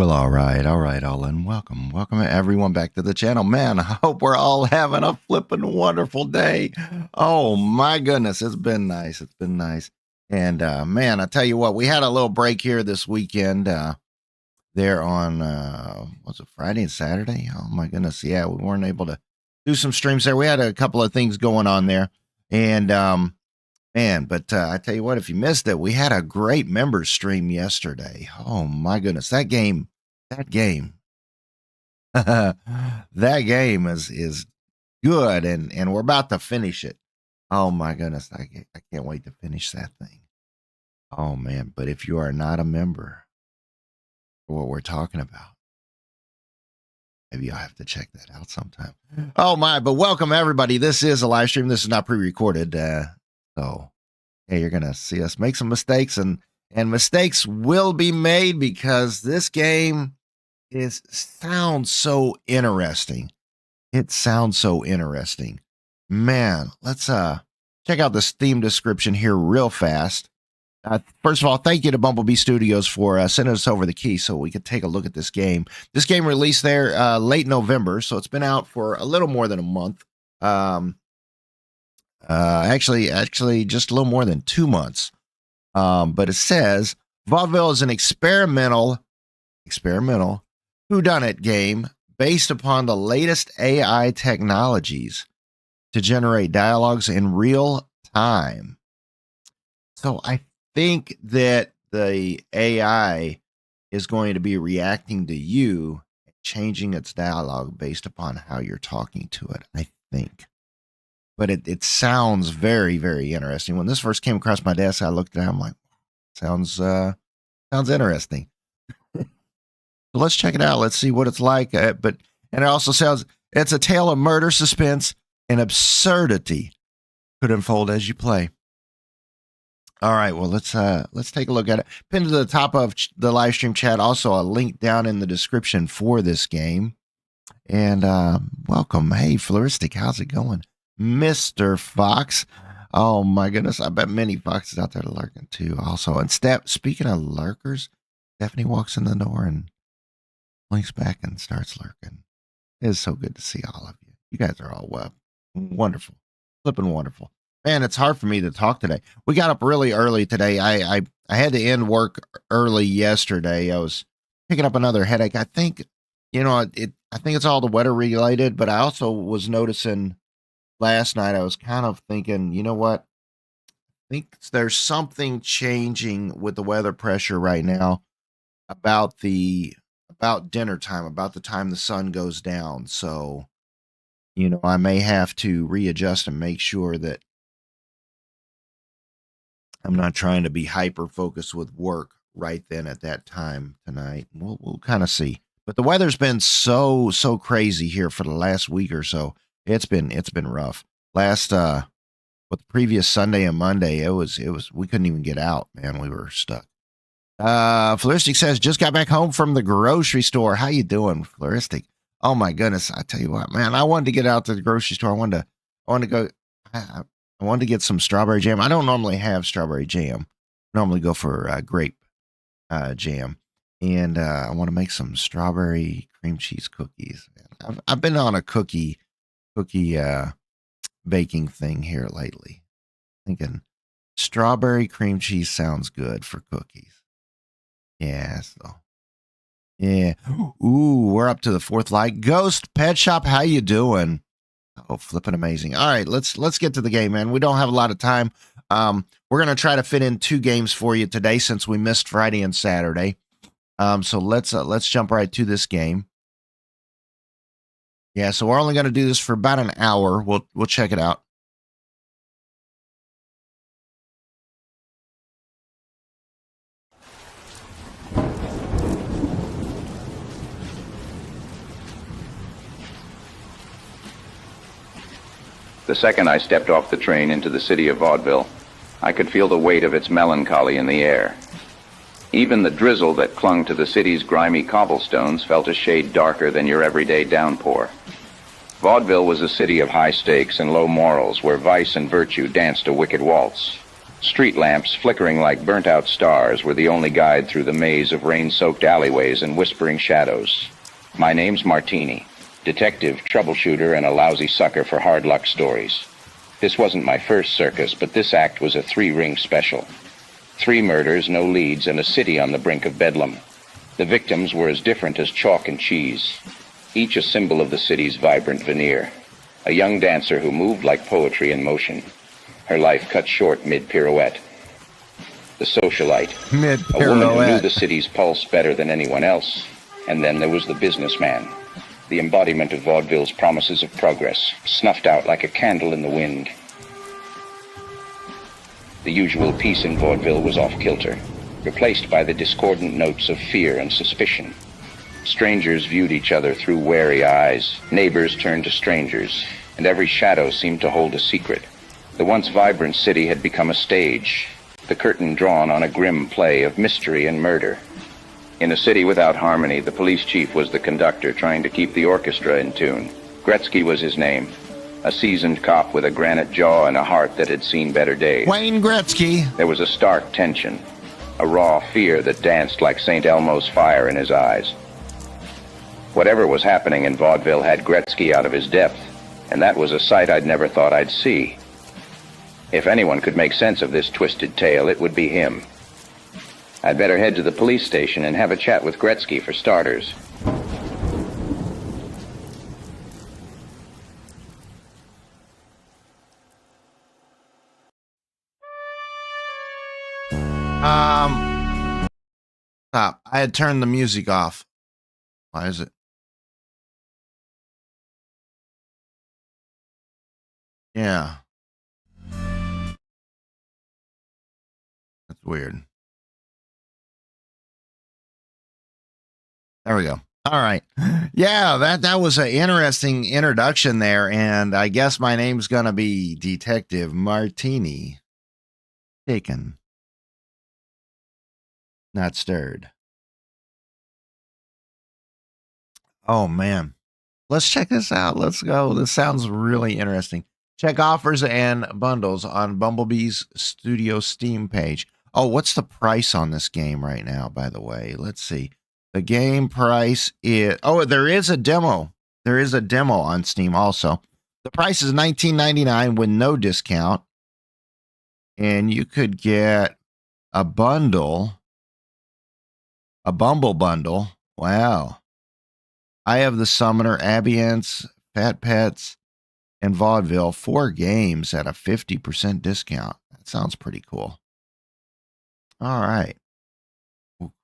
Well, all right, all, and welcome everyone back to the channel. Man, I hope we're all having a flippin' wonderful day. Oh my goodness, it's been nice. And man, I tell you what, we had a little break here this weekend. There on was it Friday and Saturday? Oh my goodness, yeah, we weren't able to do some streams there. We had a couple of things going on there, and man, but I tell you what, if you missed it, we had a great members stream yesterday. Oh my goodness, that game, that game is good, and we're about to finish it. Oh my goodness, I can't wait to finish that thing. Oh man, but if you are not a member for what we're talking about, maybe I'll have to check that out sometime. Oh my, but welcome everybody. This is a live stream. This is not pre-recorded. So yeah, you're gonna see us make some mistakes, and mistakes will be made because this game sounds so interesting. It sounds so interesting. Man, let's check out this theme description here real fast. First of all, thank you to Bumblebee Studios for sending us over the key so we could take a look at this game. This game released there late November, so it's been out for a little more than a month. Actually, just a little more than 2 months. But it says Vaudeville is an experimental whodunit game based upon the latest AI technologies to generate dialogues in real time. So I think that the AI is going to be reacting to you, changing its dialogue based upon how you're talking to it, I think. But it sounds very, very interesting. When this first came across my desk, I looked at it, I'm like, sounds interesting. So let's check it out. Let's see what it's like. And it also sounds, it's a tale of murder, suspense, and absurdity could unfold as you play. All right, well, let's take a look at it. Pinned to the top of the live stream chat, also a link down in the description for this game. And welcome. Hey, Floristic, how's it going? Mr. Fox. Oh my goodness, I bet many foxes out there are lurking too also. And speaking of lurkers, Stephanie walks in the door and blinks back and starts lurking. It is so good to see all of you. You guys are all wonderful. Flipping wonderful. Man, it's hard for me to talk today. We got up really early today. I had to end work early yesterday. I was picking up another headache. I think, I think it's all the weather related, but I also was noticing last night, I was kind of thinking, you know what? I think there's something changing with the weather pressure right now about dinner time, about the time the sun goes down. So, I may have to readjust and make sure that I'm not trying to be hyper focused with work right then at that time tonight. We'll kind of see. But the weather's been so crazy here for the last week or so. It's been rough. With the previous Sunday and Monday, it was we couldn't even get out, man. We were stuck. Floristic says, just got back home from the grocery store. How you doing, Floristic? Oh my goodness. I tell you what, man, I wanted to get out to the grocery store. I wanted to get some strawberry jam. I don't normally have strawberry jam. I normally go for grape jam. And I want to make some strawberry cream cheese cookies. I've been on a cookie baking thing here lately. Thinking strawberry cream cheese sounds good for cookies. Yeah, so yeah. Ooh, we're up to the 4th like. Ghost Pet Shop, how you doing? Oh, flipping amazing. All right, let's get to the game, man. We don't have a lot of time. We're gonna try to fit in 2 games for you today since we missed Friday and Saturday. So let's jump right to this game. Yeah, so we're only going to do this for about an hour. We'll check it out. The second I stepped off the train into the city of Vaudeville, I could feel the weight of its melancholy in the air. Even the drizzle that clung to the city's grimy cobblestones felt a shade darker than your everyday downpour. Vaudeville was a city of high stakes and low morals, where vice and virtue danced a wicked waltz. Street lamps, flickering like burnt-out stars, were the only guide through the maze of rain-soaked alleyways and whispering shadows. My name's Martini, detective, troubleshooter, and a lousy sucker for hard luck stories. This wasn't my first circus, but this act was a 3-ring special. 3 murders, no leads, and a city on the brink of bedlam. The victims were as different as chalk and cheese, each a symbol of the city's vibrant veneer. A young dancer who moved like poetry in motion, her life cut short mid-pirouette. The socialite, a woman who knew the city's pulse better than anyone else. And then there was the businessman, the embodiment of Vaudeville's promises of progress, snuffed out like a candle in the wind. The usual peace in Vaudeville was off-kilter, replaced by the discordant notes of fear and suspicion. Strangers viewed each other through wary eyes, neighbors turned to strangers, and every shadow seemed to hold a secret. The once vibrant city had become a stage, the curtain drawn on a grim play of mystery and murder. In a city without harmony, the police chief was the conductor trying to keep the orchestra in tune. Gretzky was his name, a seasoned cop with a granite jaw and a heart that had seen better days. Wayne Gretzky. There was a stark tension, a raw fear that danced like St. Elmo's fire in his eyes. Whatever was happening in Vaudeville had Gretzky out of his depth, and that was a sight I'd never thought I'd see. If anyone could make sense of this twisted tale, it would be him. I'd better head to the police station and have a chat with Gretzky for starters. Stop. I had turned the music off. Why is it? Yeah. That's weird. There we go. All right. Yeah, that was an interesting introduction there, and I guess my name's gonna be Detective Martini. Taken. Not stirred. Oh man. Let's check this out. Let's go. This sounds really interesting. Check offers and bundles on Bumblebee's Studio Steam page. Oh, what's the price on this game right now, by the way? Let's see. The game price is... Oh, there is a demo. There is a demo on Steam also. The price is $19.99 with no discount. And you could get a bundle. A Bumble bundle. Wow. I have the Summoner, Absinthe, Fat Pets, and Vaudeville. 4 games at a 50% discount. That sounds pretty cool. All right.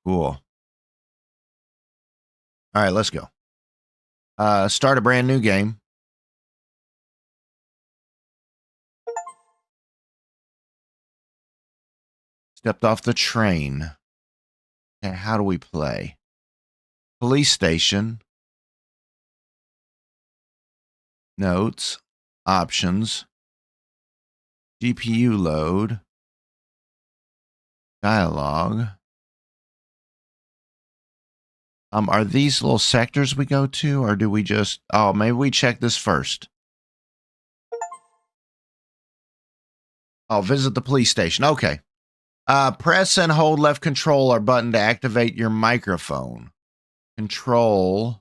Cool. All right, let's go. Start a brand new game. Stepped off the train. Okay, how do we play? Police station. Notes. Options. GPU load. Dialogue. Are these little sectors we go to, or do we just... Oh, maybe we check this first. Oh, visit the police station. Okay. Press and hold left control or button to activate your microphone. Control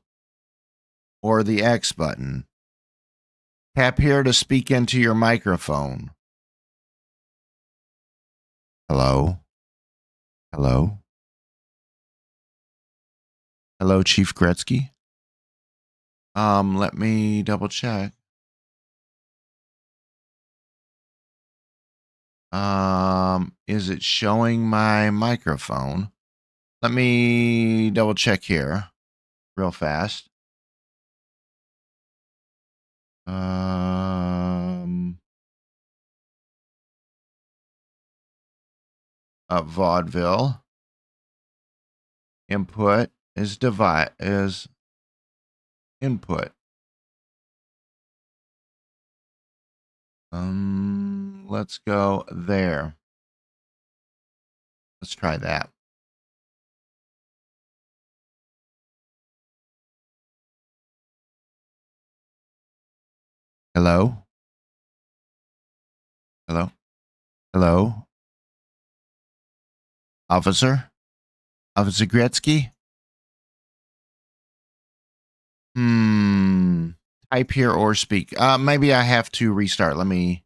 or the X button. Tap here to speak into your microphone. Hello? Hello? Hello, Chief Gretzky? Let me double check. Is it showing my microphone? Let me double check here real fast. Vaudeville. Input is input. Let's go there. Let's try that. Hello? Hello? Hello? Officer? Officer Gretzky? Type here or speak. Maybe I have to restart. Let me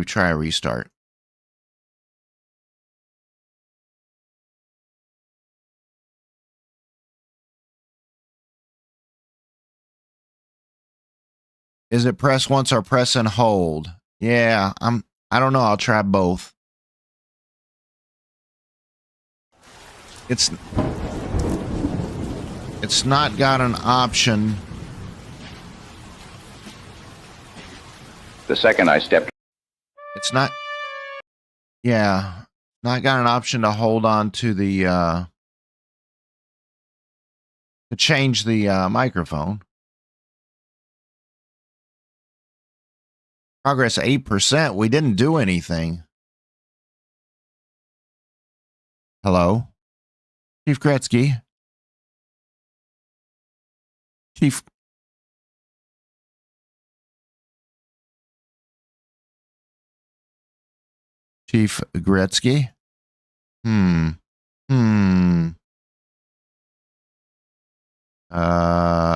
try a restart. Is it press once or press and hold? Yeah, I don't know. I'll try both. It's not got an option. The second I stepped... It's not. Yeah, not got an option to hold on to the to change the microphone. Progress 8%. We didn't do anything. Hello? Chief Gretzky? Chief Gretzky?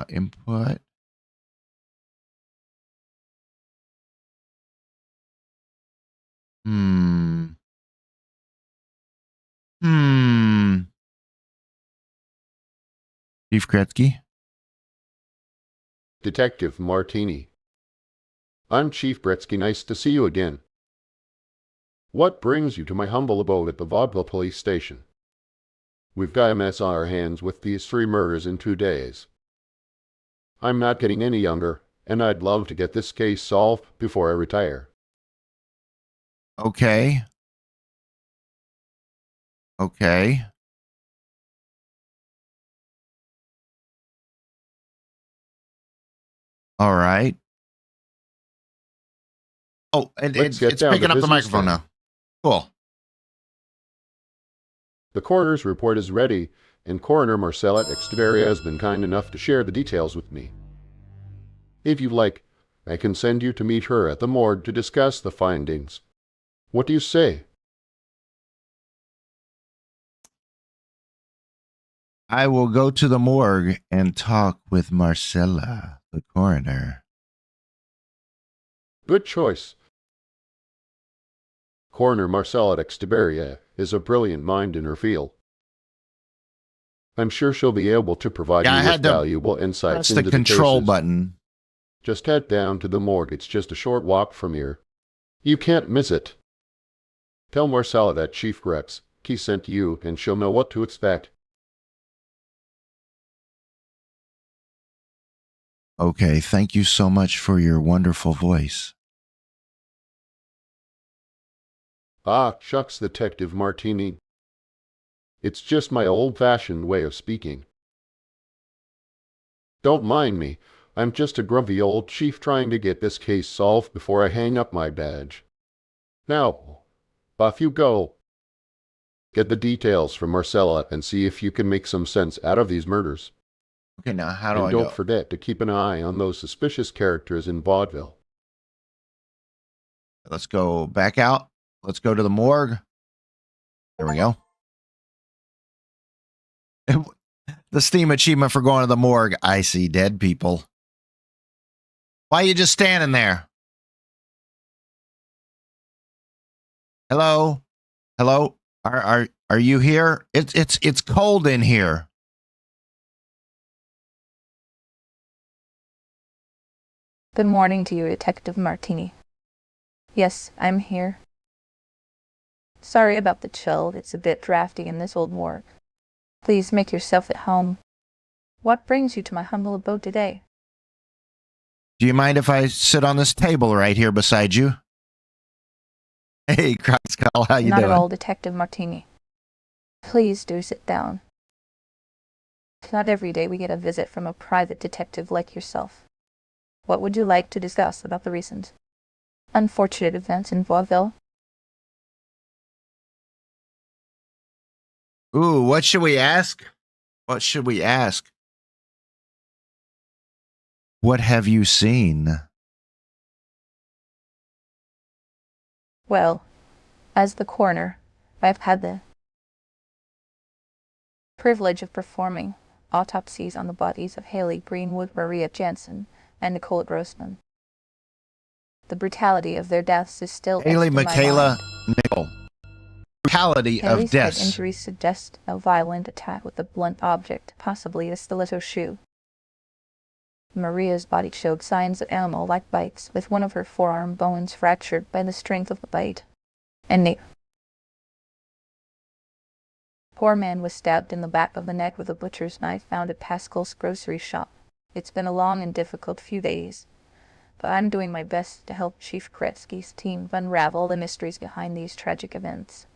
Input. Chief Gretzky? Detective Martini. I'm Chief Gretzky. Nice to see you again. What brings you to my humble abode at the Vaudeville police station? We've got a mess on our hands with these 3 murders in 2 days. I'm not getting any younger, and I'd love to get this case solved before I retire. Okay. Okay. All right. Oh, it's picking up the microphone now. Cool. The coroner's report is ready, and Coroner Marcella Extiberia has been kind enough to share the details with me. If you like, I can send you to meet her at the morgue to discuss the findings. What do you say? I will go to the morgue and talk with Marcella, the coroner. Good choice. Coroner Marcella Extiberia is a brilliant mind in her field. I'm sure she'll be able to provide you with valuable insights into the control cases. Button. Just head down to the morgue. It's just a short walk from here. You can't miss it. Tell Marcella that Chief Gretzky sent you, and she'll know what to expect. Okay, thank you so much for your wonderful voice. Ah, shucks, Detective Martini. It's just my old-fashioned way of speaking. Don't mind me. I'm just a grumpy old chief trying to get this case solved before I hang up my badge. Now, off you go. Get the details from Marcella and see if you can make some sense out of these murders. Okay, now how do I go? And don't forget to keep an eye on those suspicious characters in Vaudeville. Let's go back out. Let's go to the morgue. There we go. The Steam achievement for going to the morgue. I see dead people. Why are you just standing there? Hello? Hello? Are you here? It's cold in here. Good morning to you, Detective Martini. Yes, I'm here. Sorry about the chill. It's a bit drafty in this old morgue. Please make yourself at home. What brings you to my humble abode today? Do you mind if I sit on this table right here beside you? Hey, Skull, how you doing? Not at all, Detective Martini. Please do sit down. Not every day we get a visit from a private detective like yourself. What would you like to discuss about the recent unfortunate events in Vaudeville? Ooh, what should we ask? What should we ask? What have you seen? Well, as the coroner, I've had the privilege of performing autopsies on the bodies of Haley Greenwood, Maria Jansen, and Nicole Grossman. The brutality of their deaths is still Haley etched in my Michaela mind. Nickel. Brutality of Haley's head deaths. injuries suggest a violent attack with a blunt object, possibly a stiletto shoe. Maria's body showed signs of animal-like bites, with one of her forearm bones fractured by the strength of the bite. And poor man was stabbed in the back of the neck with a butcher's knife found at Pascal's grocery shop. It's been a long and difficult few days, but I'm doing my best to help Chief Kretsky's team unravel the mysteries behind these tragic events.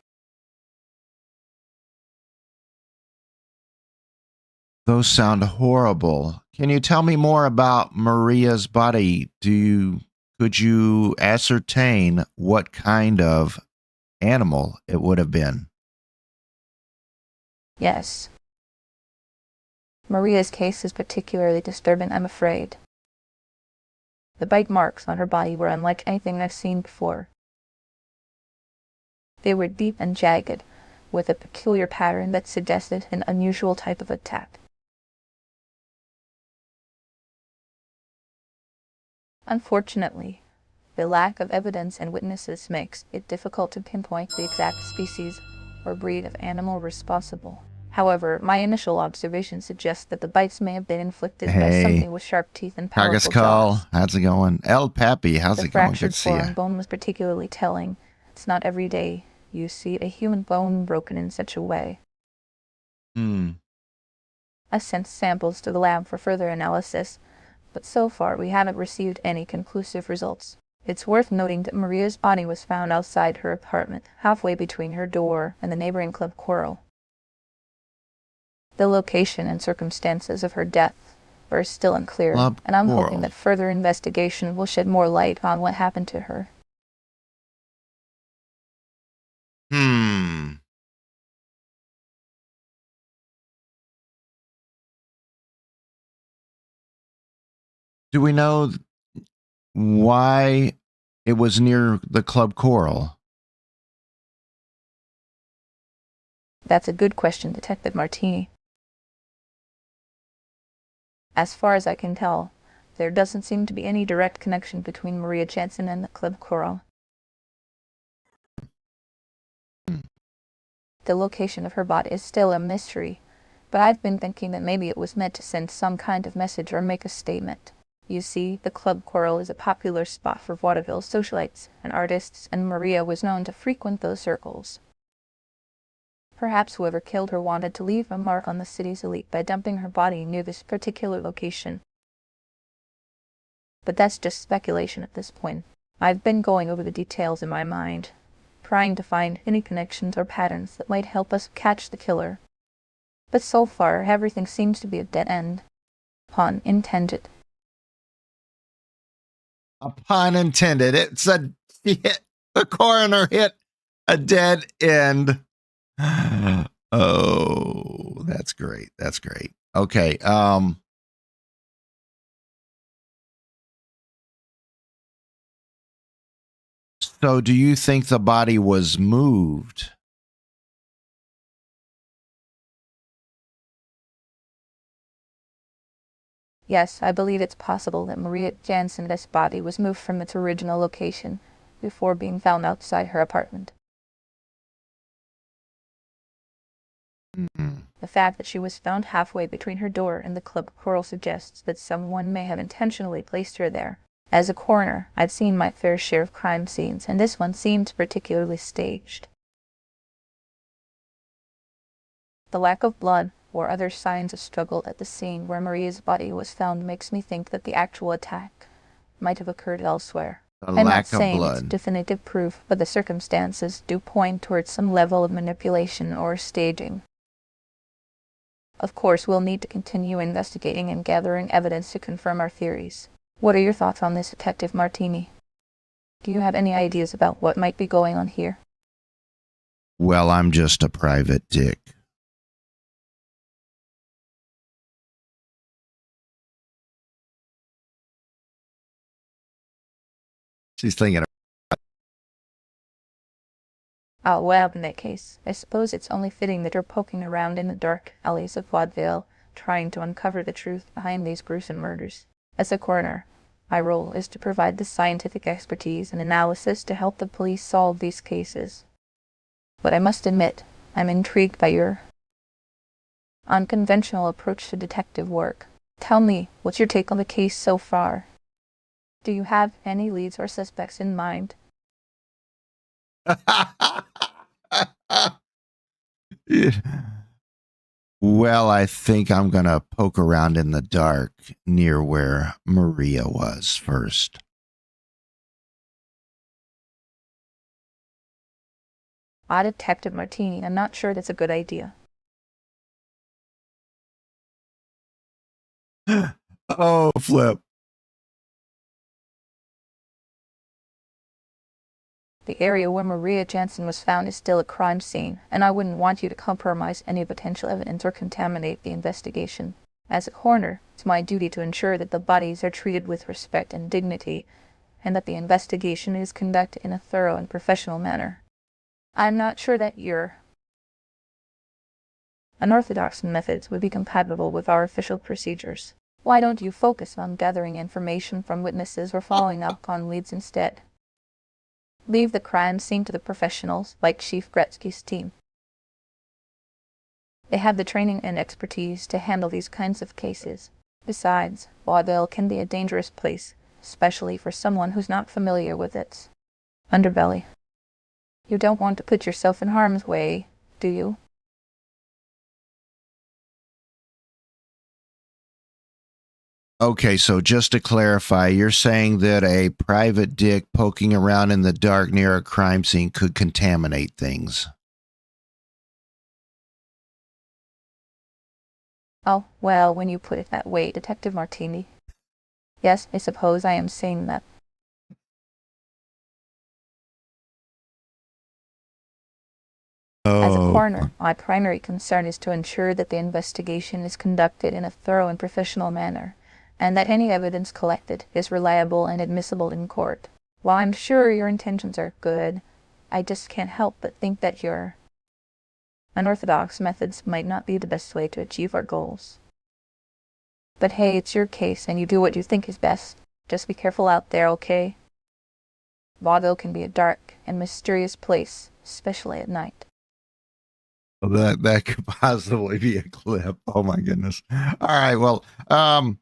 Those sound horrible. Can you tell me more about Maria's body? Could you ascertain what kind of animal it would have been? Yes. Maria's case is particularly disturbing, I'm afraid. The bite marks on her body were unlike anything I've seen before. They were deep and jagged, with a peculiar pattern that suggested an unusual type of attack. Unfortunately, the lack of evidence and witnesses makes it difficult to pinpoint the exact species or breed of animal responsible. However, my initial observation suggests that the bites may have been inflicted by something with sharp teeth and powerful jaws. How's it going? El Pappy, how's it going? The fractured forearm bone was particularly telling. It's not every day you see a human bone broken in such a way. I sent samples to the lab for further analysis, but so far we haven't received any conclusive results. It's worth noting that Maria's body was found outside her apartment, halfway between her door and the neighboring Club Coral. The location and circumstances of her death are still unclear, and I'm hoping that further investigation will shed more light on what happened to her. Do we know why it was near the Club Coral? That's a good question, Detective Martini. As far as I can tell, there doesn't seem to be any direct connection between Maria Jansen and the Club Coral. The location of her body is still a mystery, but I've been thinking that maybe it was meant to send some kind of message or make a statement. You see, the Club Coral is a popular spot for vaudeville socialites and artists, and Maria was known to frequent those circles. Perhaps whoever killed her wanted to leave a mark on the city's elite by dumping her body near this particular location. But that's just speculation at this point. I've been going over the details in my mind, trying to find any connections or patterns that might help us catch the killer. But so far, everything seems to be a dead end. Pun intended. A pun intended. It's a hit. The coroner hit a dead end. Oh, that's great. That's great. Okay. So do you think the body was moved? Yes, I believe it's possible that Maria Jansen's body was moved from its original location before being found outside her apartment. The fact that she was found halfway between her door and the Club Coral suggests that someone may have intentionally placed her there. As a coroner, I've seen my fair share of crime scenes, and this one seemed particularly staged. The lack of blood or other signs of struggle at the scene where Maria's body was found makes me think that the actual attack might have occurred elsewhere. I'm not saying it's definitive proof, but the circumstances do point towards some level of manipulation or staging. Of course, we'll need to continue investigating and gathering evidence to confirm our theories. What are your thoughts on this, Detective Martini? Do you have any ideas about what might be going on here? Well, I'm just a private dick. She's thinking. Oh, well, in that case, I suppose it's only fitting that you're poking around in the dark alleys of Vaudeville, trying to uncover the truth behind these gruesome murders. As a coroner, my role is to provide the scientific expertise and analysis to help the police solve these cases. But I must admit, I'm intrigued by your unconventional approach to detective work. Tell me, what's your take on the case so far? Do you have any leads or suspects in mind? Yeah. Well, I think I'm going to poke around in the dark near where Maria was first. Detective Martini, I'm not sure that's a good idea. Oh, flip. The area where Maria Jansen was found is still a crime scene, and I wouldn't want you to compromise any potential evidence or contaminate the investigation. As a coroner, it's my duty to ensure that the bodies are treated with respect and dignity, and that the investigation is conducted in a thorough and professional manner. I'm not sure that your unorthodox methods would be compatible with our official procedures. Why don't you focus on gathering information from witnesses or following up on leads instead? Leave the crime scene to the professionals, like Chief Gretzky's team. They have the training and expertise to handle these kinds of cases. Besides, Vaudeville can be a dangerous place, especially for someone who's not familiar with its underbelly. You don't want to put yourself in harm's way, do you? Okay, so just to clarify, you're saying that a private dick poking around in the dark near a crime scene could contaminate things. Oh, well, when you put it that way, Detective Martini. Yes, I suppose I am saying that. As a coroner, my primary concern is to ensure that the investigation is conducted in a thorough and professional manner, and that any evidence collected is reliable and admissible in court. While I'm sure your intentions are good, I just can't help but think that your unorthodox methods might not be the best way to achieve our goals. But hey, it's your case, and you do what you think is best. Just be careful out there, okay? Vaudeville can be a dark and mysterious place, especially at night. That could possibly be a clip. Oh my goodness. All right. Well, I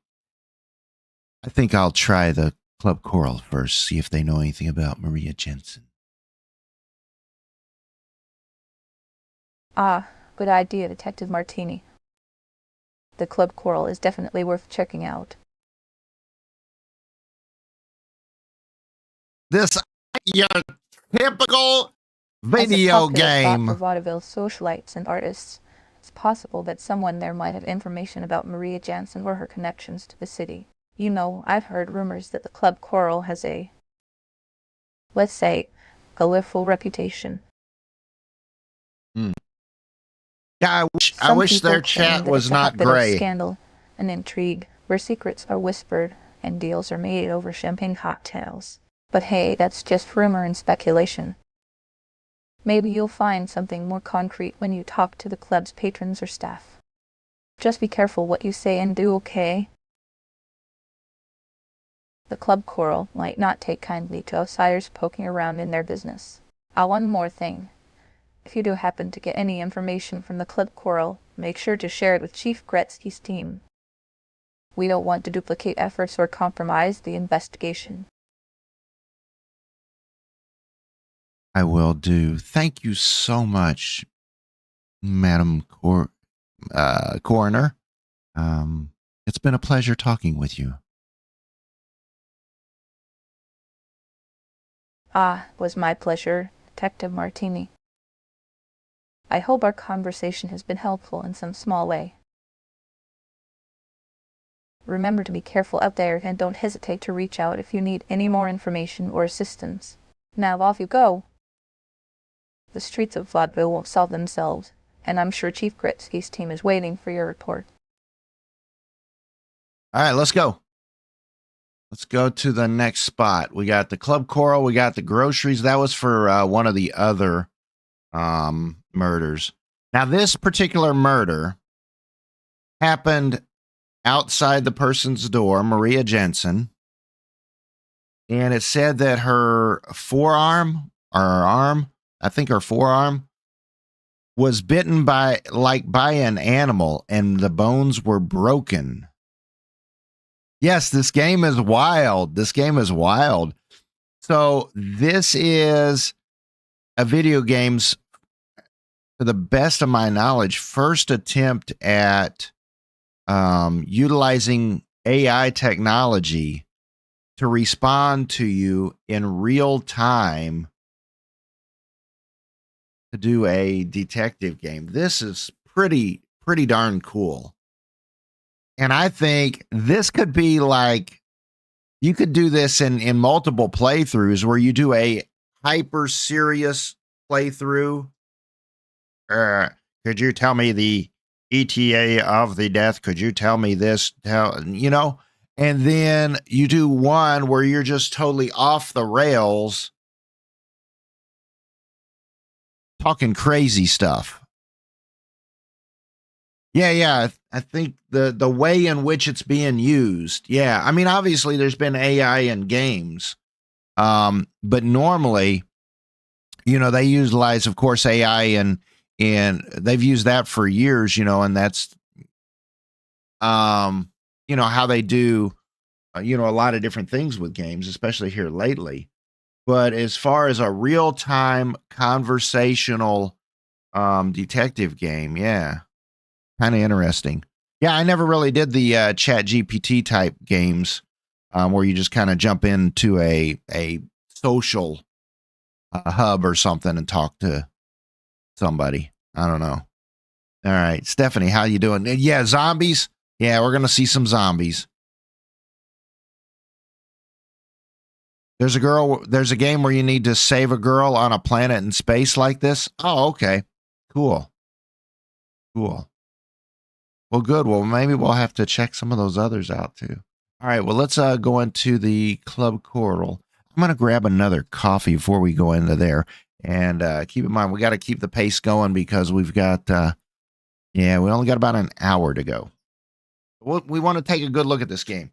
think I'll try the Club Choral first, see if they know anything about Maria Jensen. Ah, good idea, Detective Martini. The Club Choral is definitely worth checking out. This your typical video As a popular game. spot for vaudeville socialites and artists, it's possible that someone there might have information about Maria Jansen or her connections to the city. You know, I've heard rumors that the Club Choral has a, let's say, colorful reputation. Yeah, I wish their chat was not gray. Scandal and intrigue, where secrets are whispered and deals are made over champagne cocktails. But hey, that's just rumor and speculation. Maybe you'll find something more concrete when you talk to the club's patrons or staff. Just be careful what you say and do, okay? The Club Choral might not take kindly to outsiders poking around in their business. One more thing. If you do happen to get any information from the Club Choral, make sure to share it with Chief Gretzky's team. We don't want to duplicate efforts or compromise the investigation. I will do. Thank you so much, Madam Coroner. It's been a pleasure talking with you. It was my pleasure, Detective Martini. I hope our conversation has been helpful in some small way. Remember to be careful out there and don't hesitate to reach out if you need any more information or assistance. Now off you go. The streets of Vaudeville won't solve themselves, and I'm sure Chief Gretzky's team is waiting for your report. All right, let's go. Let's go to the next spot. We got the Club Choral. We got the groceries. That was for one of the other murders. Now, this particular murder happened outside the person's door, Maria Jensen, and it said that her forearm or her arm, I think her forearm, was bitten by an animal, and the bones were broken. Yes, this game is wild. This game is wild. So this is a video game's, to the best of my knowledge, first attempt at utilizing AI technology to respond to you in real time to do a detective game. This is pretty darn cool. And I think this could be like, you could do this in multiple playthroughs where you do a hyper serious playthrough. Could you tell me the ETA of the death? Could you tell me this? And then you do one where you're just totally off the rails, talking crazy stuff. Yeah. I think the way in which it's being used. Yeah. I mean, obviously there's been AI in games. But normally, they utilize, of course, AI and they've used that for years, and that's, how they do, a lot of different things with games, especially here lately. But as far as a real-time conversational detective game, yeah, kind of interesting. Yeah, I never really did the Chat GPT type games where you just kind of jump into a social hub or something and talk to somebody. I don't know. All right, Stephanie, how you doing? Yeah, zombies. Yeah, we're going to see some zombies. There's a game where you need to save a girl on a planet in space like this. Oh, okay. Cool. Well, good. Well, maybe we'll have to check some of those others out too. All right. Well, let's go into the Club Coral. I'm going to grab another coffee before we go into there. And keep in mind, we got to keep the pace going because we've got, we only got about an hour to go. We want to take a good look at this game.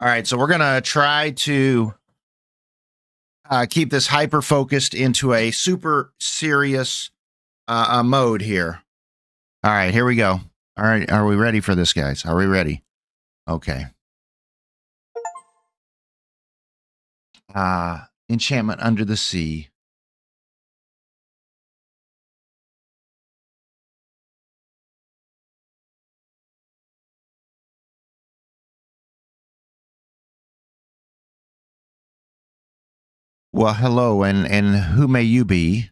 All right, so we're going to try to keep this hyper-focused into a super serious mode here. All right, here we go. All right, are we ready for this, guys? Are we ready? Okay. Enchantment Under the Sea. Well, hello, and who may you be?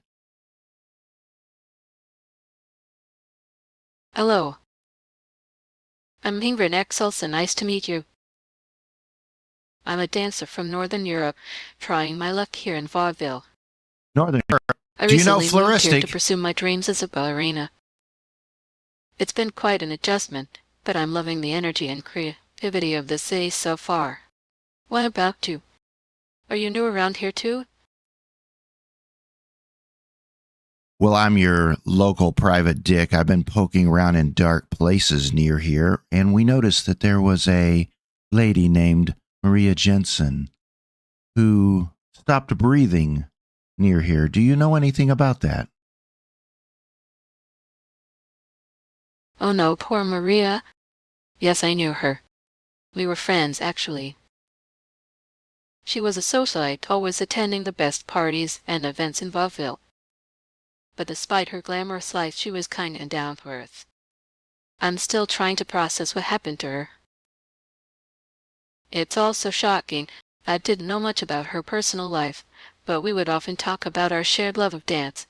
Hello. I'm Ingrid Exelson. Nice to meet you. I'm a dancer from Northern Europe, trying my luck here in Vaudeville. Northern Europe. I Do you know recently moved here Floristic? to pursue my dreams as a ballerina. It's been quite an adjustment, but I'm loving the energy and creativity of the city so far. What about you? Are you new around here too? Well, I'm your local private dick. I've been poking around in dark places near here, and we noticed that there was a lady named Maria Jensen who stopped breathing near here. Do you know anything about that? Oh no, poor Maria. Yes, I knew her. We were friends, actually. She was a socialite, always attending the best parties and events in Vaudeville. But despite her glamorous life, she was kind and down to earth. I'm still trying to process what happened to her. It's all so shocking. I didn't know much about her personal life, but we would often talk about our shared love of dance.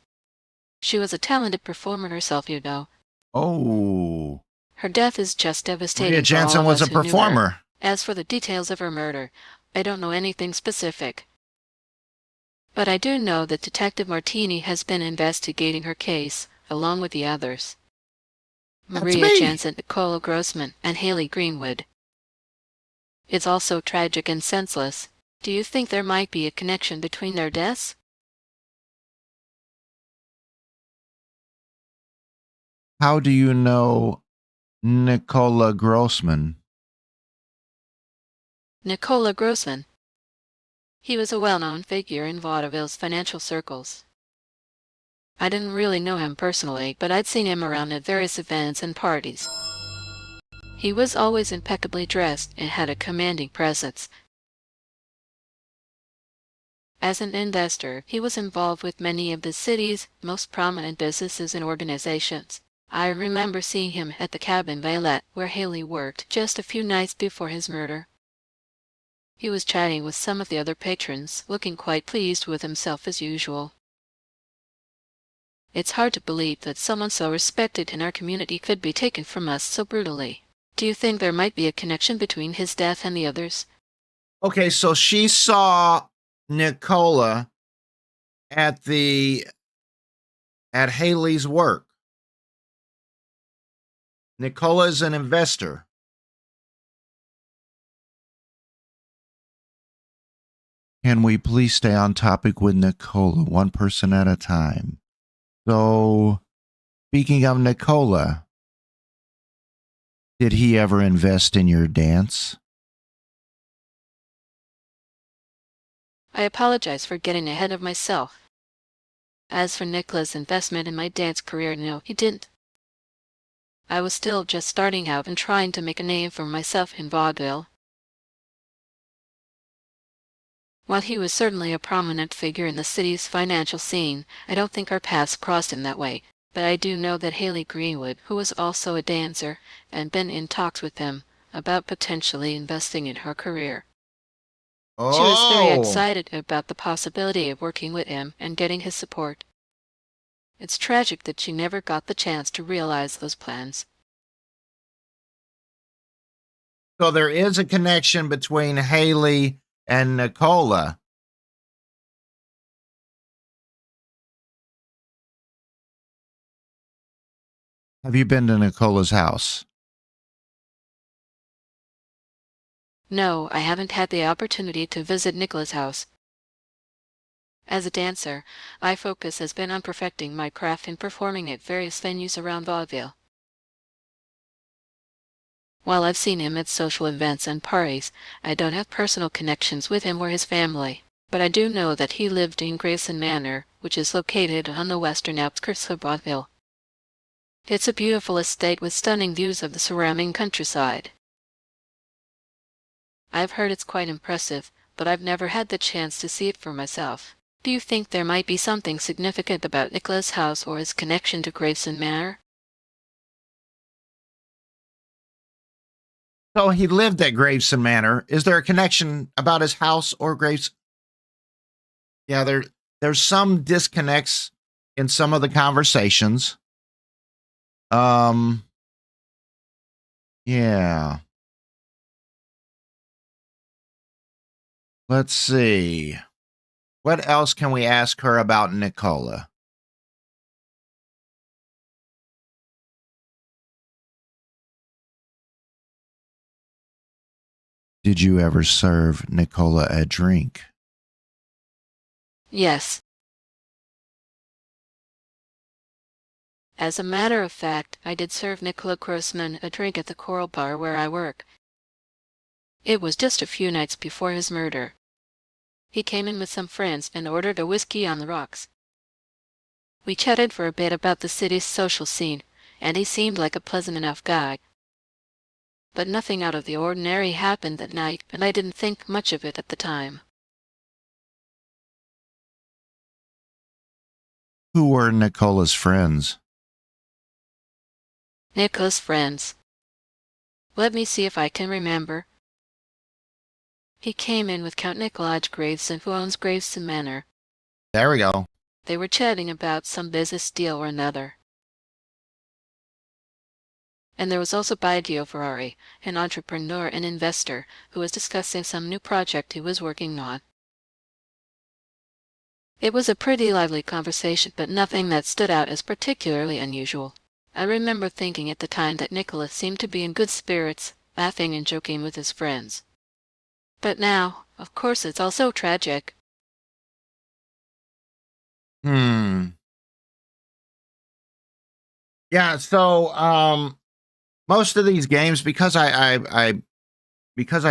She was a talented performer herself, you know. Oh, Her death is just Maria devastating for all Jansen of was us a who knew her. performer. As for the details of her murder, I don't know anything specific. But I do know that Detective Martini has been investigating her case, along with the others. That's Maria me. Jansen, Nicola Grossman, and Haley Greenwood. It's all so tragic and senseless. Do you think there might be a connection between their deaths? How do you know Nicola Grossman? Nicola Grossman. He was a well-known figure in Vaudeville's financial circles. I didn't really know him personally, but I'd seen him around at various events and parties. He was always impeccably dressed and had a commanding presence. As an investor, he was involved with many of the city's most prominent businesses and organizations. I remember seeing him at the Cabin Valet, where Haley worked, just a few nights before his murder. He was chatting with some of the other patrons, looking quite pleased with himself as usual. It's hard to believe that someone so respected in our community could be taken from us so brutally. Do you think there might be a connection between his death and the others? Okay, so she saw Nicola at Haley's work. Nicola is an investor. Can we please stay on topic with Nicola, one person at a time? So, speaking of Nicola, did he ever invest in your dance? I apologize for getting ahead of myself. As for Nicola's investment in my dance career, no, he didn't. I was still just starting out and trying to make a name for myself in vaudeville. While he was certainly a prominent figure in the city's financial scene, I don't think our paths crossed in that way. But I do know that Haley Greenwood, who was also a dancer, and been in talks with him about potentially investing in her career. Oh, She was very excited about the possibility of working with him and getting his support. It's tragic that she never got the chance to realize those plans. so there is a connection between Haley and Nicola. Have you been to Nicola's house? No, I haven't had the opportunity to visit Nicola's house. As a dancer, my focus has been on perfecting my craft and performing at various venues around vaudeville. While I've seen him at social events and parties, I don't have personal connections with him or his family, but I do know that he lived in Grayson Manor, which is located on the western outskirts of Vaudeville. It's a beautiful estate with stunning views of the surrounding countryside. I've heard it's quite impressive, but I've never had the chance to see it for myself. Do you think there might be something significant about Nicola's house or his connection to Grayson Manor? So he lived at Graveson Manor. Is there a connection about his house or Graves? Yeah, there's some disconnects in some of the conversations. Yeah. Let's see. What else can we ask her about Nicola? Did you ever serve Nicola a drink? Yes. As a matter of fact, I did serve Nicola Grossman a drink at the Coral Bar where I work. It was just a few nights before his murder. He came in with some friends and ordered a whiskey on the rocks. We chatted for a bit about the city's social scene, and he seemed like a pleasant enough guy. But nothing out of the ordinary happened that night, and I didn't think much of it at the time. Who were Nicola's friends? Nicola's friends. Let me see if I can remember. He came in with Count Nikolaj Graveson, who owns Graveson Manor. There we go. They were chatting about some business deal or another. And there was also Bidio Ferrari, an entrepreneur and investor, who was discussing some new project he was working on. It was a pretty lively conversation, but nothing that stood out as particularly unusual. I remember thinking at the time that Nicholas seemed to be in good spirits, laughing and joking with his friends. But now, of course, it's all so tragic. Yeah, so most of these games, because I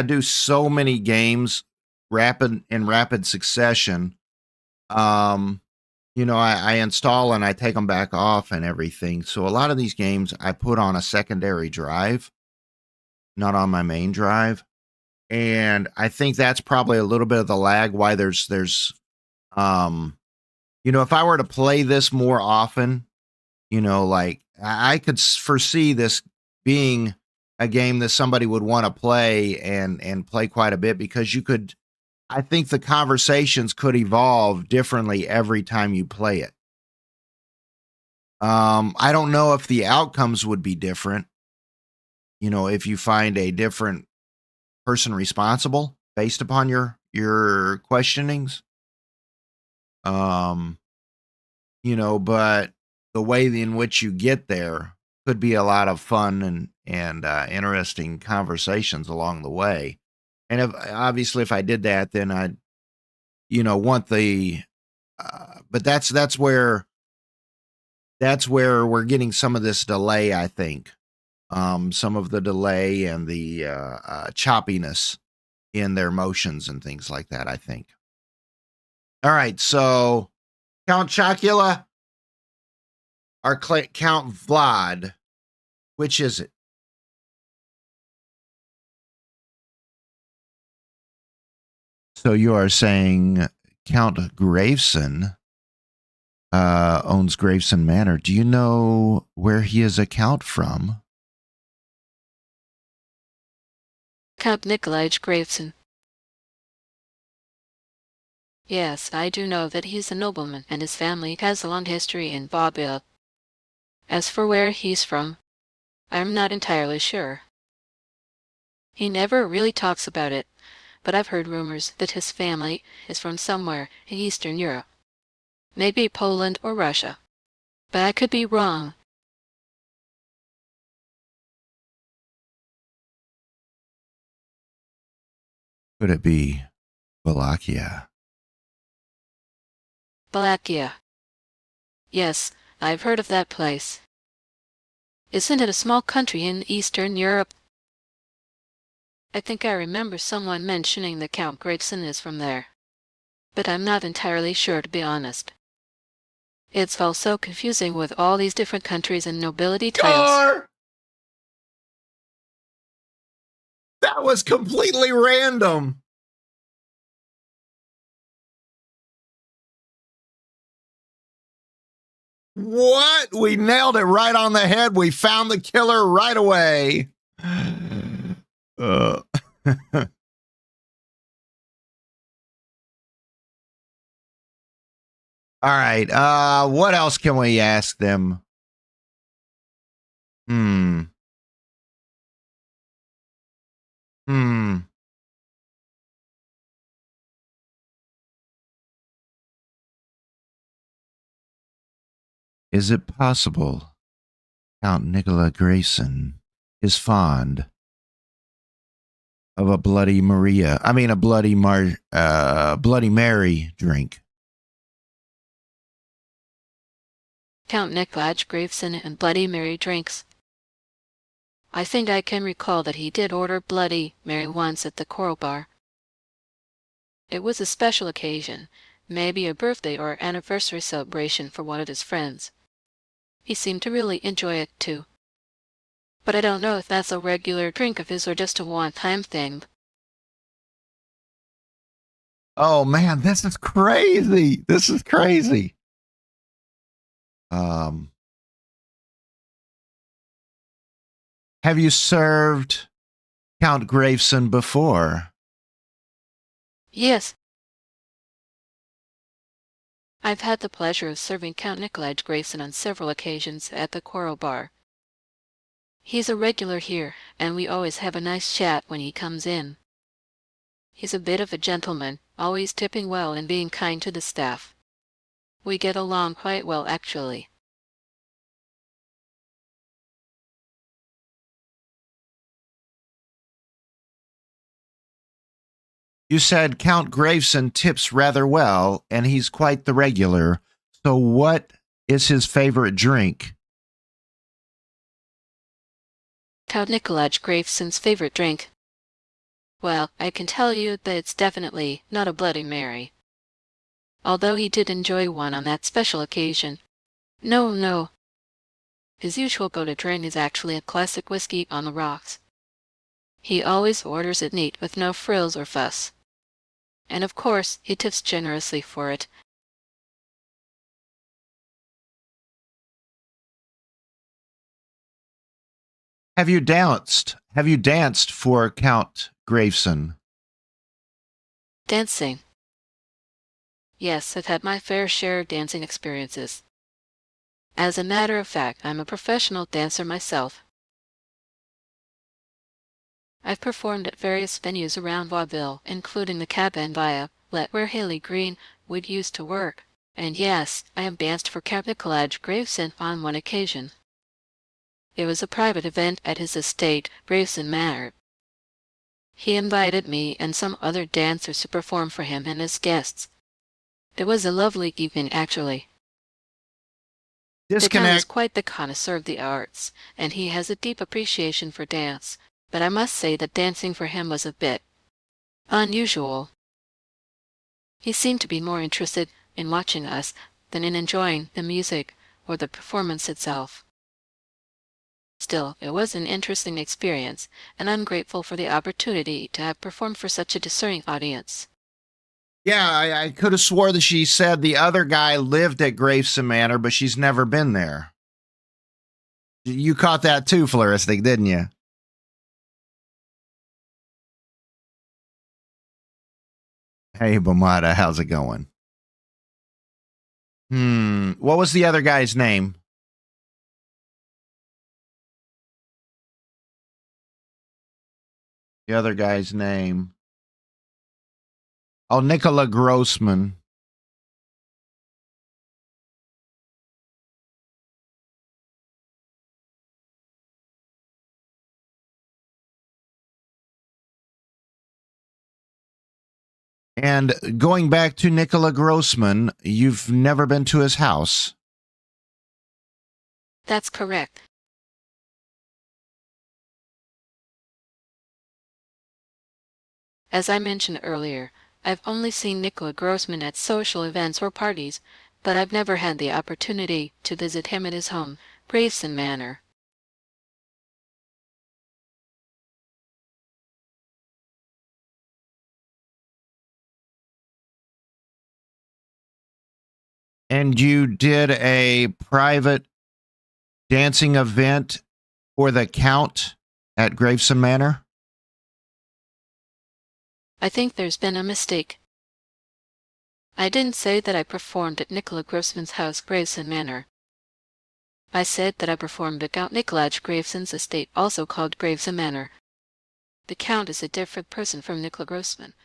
do so many games in rapid succession, I install and I take them back off and everything. So a lot of these games I put on a secondary drive, not on my main drive. And I think that's probably a little bit of the lag why there's if I were to play this more often, like I could foresee this being a game that somebody would want to play and play quite a bit, because I think the conversations could evolve differently every time you play it. I don't know if the outcomes would be different, if you find a different person responsible based upon your questionings. But the way in which you get there could be a lot of fun and interesting conversations along the way. And if I did that, then I'd, want the, but that's where we're getting some of this delay, I think. Some of the delay and the choppiness in their motions and things like that, I think. All right, so Count Chocula or Count Vlad, which is it? So you are saying Count Graveson owns Graveson Manor. Do you know where he is a count from? Count Nikolaj Graveson. Yes, I do know that he's a nobleman, and his family has a long history in Vaudeville. As for where he's from, I'm not entirely sure. He never really talks about it, but I've heard rumors that his family is from somewhere in Eastern Europe. Maybe Poland or Russia. But I could be wrong. Could it be Wallachia? Wallachia. Yes, I've heard of that place. Isn't it a small country in Eastern Europe? I think I remember someone mentioning that Count Graveson is from there. But I'm not entirely sure, to be honest. It's all so confusing with all these different countries and nobility titles. That was completely random. What? We nailed it right on the head. We found the killer right away. All right. What else can we ask them? Is it possible Count Nicola Grayson is fond of a Bloody Maria? I mean, a Bloody Mary drink. Count Nikolaj Graveson and Bloody Mary drinks. I think I can recall that he did order Bloody Mary once at the Coral Bar. It was a special occasion, maybe a birthday or anniversary celebration for one of his friends. He seemed to really enjoy it too. But I don't know if that's a regular drink of his or just a one-time thing. Oh man, this is crazy. This is crazy. Have you served Count Graveson before? Yes. I've had the pleasure of serving Count Nikolai Grayson on several occasions at the Coral Bar. He's a regular here, and we always have a nice chat when he comes in. He's a bit of a gentleman, always tipping well and being kind to the staff. We get along quite well, actually. You said Count Graveson tips rather well, and he's quite the regular. So, what is his favorite drink? Count Nikolai Graveson's favorite drink. Well, I can tell you that it's definitely not a Bloody Mary. Although he did enjoy one on that special occasion. No, no. His usual go-to drink is actually a classic whiskey on the rocks. He always orders it neat with no frills or fuss. And of course, he tips generously for it. Have you danced? Have you danced for Count Graveson? Dancing. Yes, I've had my fair share of dancing experiences. As a matter of fact, I'm a professional dancer myself. I've performed at various venues around Vaudeville, including the Cabin Via, where Haley Green would used to work. And yes, I have danced for Count Nikolai Graveson on one occasion. It was a private event at his estate, Graveson Manor. He invited me and some other dancers to perform for him and his guests. It was a lovely evening, actually. The Count is quite the connoisseur of the arts, and he has a deep appreciation for dance, but I must say that dancing for him was a bit unusual. He seemed to be more interested in watching us than in enjoying the music or the performance itself. Still, it was an interesting experience, and I'm grateful for the opportunity to have performed for such a discerning audience. Yeah, I could have swore that she said the other guy lived at Graveson Manor, but she's never been there. You caught that too, Floristic, didn't you? Hey, Bamada, how's it going? What was the other guy's name? The other guy's name. Oh, Nicola Grossman. And going back to Nicola Grossman, you've never been to his house? That's correct. As I mentioned earlier, I've only seen Nicola Grossman at social events or parties, but I've never had the opportunity to visit him at his home, Graveson Manor. And you did a private dancing event for the Count at Graveson Manor? I think there's been a mistake. I didn't say that I performed at Nicola Grossman's house, Graveson Manor. I said that I performed at Count Nikolai Graveson's estate, also called Graveson Manor. The Count is a different person from Nicola Grossman.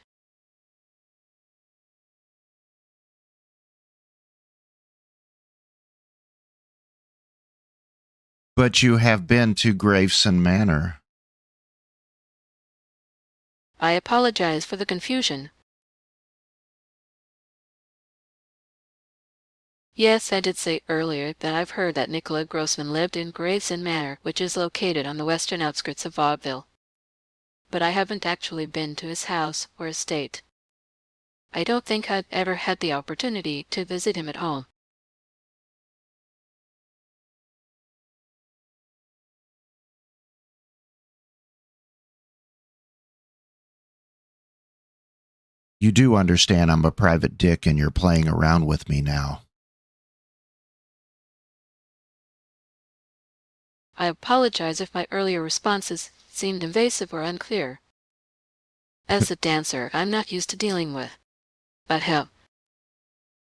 But you have been to Graveson Manor. I apologize for the confusion. Yes, I did say earlier that I've heard that Nicola Grossman lived in Graveson Manor, which is located on the western outskirts of Vaudeville. But I haven't actually been to his house or estate. I don't think I'd ever had the opportunity to visit him at home. You do understand I'm a private dick and you're playing around with me now. I apologize if my earlier responses seemed invasive or unclear. As a dancer, I'm not used to dealing with, but help,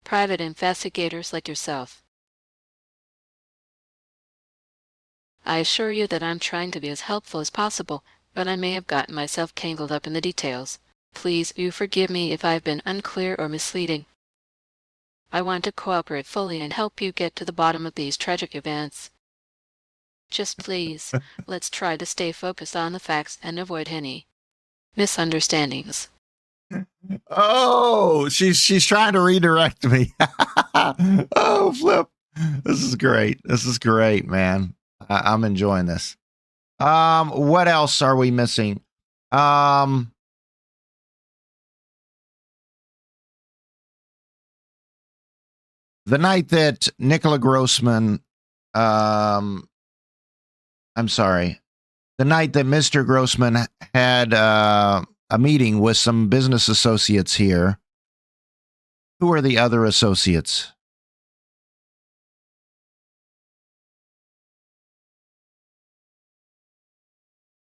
private investigators like yourself. I assure you that I'm trying to be as helpful as possible, but I may have gotten myself tangled up in the details. Please, you forgive me if I've been unclear or misleading. I want to cooperate fully and help you get to the bottom of these tragic events. Just please, let's try to stay focused on the facts and avoid any misunderstandings. Oh, she's trying to redirect me. Oh, flip. This is great. This is great, man. I'm enjoying this. What else are we missing? The night that Nicola Grossman, I'm sorry, the night that Mr. Grossman had a meeting with some business associates here. Who are the other associates?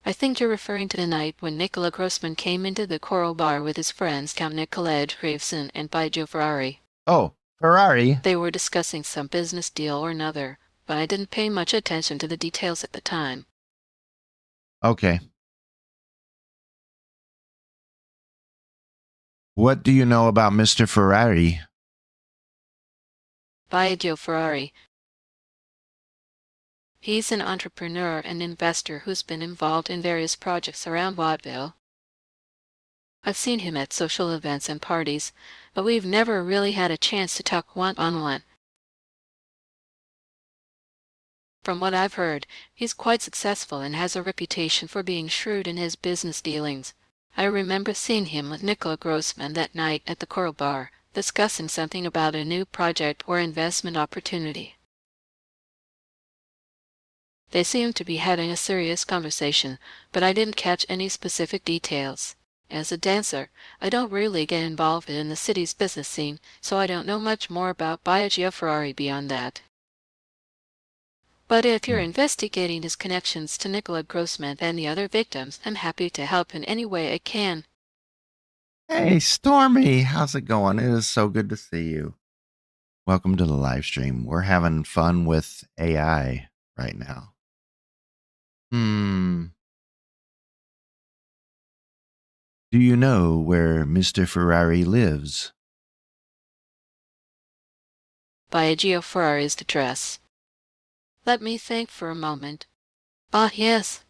I think you're referring to the night when Nicola Grossman came into the Coral Bar with his friends Count Nicolette Graveson and Biagio Ferrari. Oh, Ferrari. They were discussing some business deal or another, but I didn't pay much attention to the details at the time. Okay. What do you know about Mr. Ferrari? Biagio Ferrari. He's an entrepreneur and investor who's been involved in various projects around Vaudeville. I've seen him at social events and parties, but we've never really had a chance to talk one-on-one. From what I've heard, he's quite successful and has a reputation for being shrewd in his business dealings. I remember seeing him with Nicola Grossman that night at the Coral Bar, discussing something about a new project or investment opportunity. They seemed to be having a serious conversation, but I didn't catch any specific details. As a dancer, I don't really get involved in the city's business scene, so I don't know much more about Biagio Ferrari beyond that. But if you're investigating his connections to Nicola Grossman and the other victims, I'm happy to help in any way I can. Hey, Stormy, how's it going? It is so good to see you. Welcome to the live stream. We're having fun with AI right now. Do you know where Mr. Ferrari lives? Biagio Ferrari's address. Let me think for a moment. Ah, yes.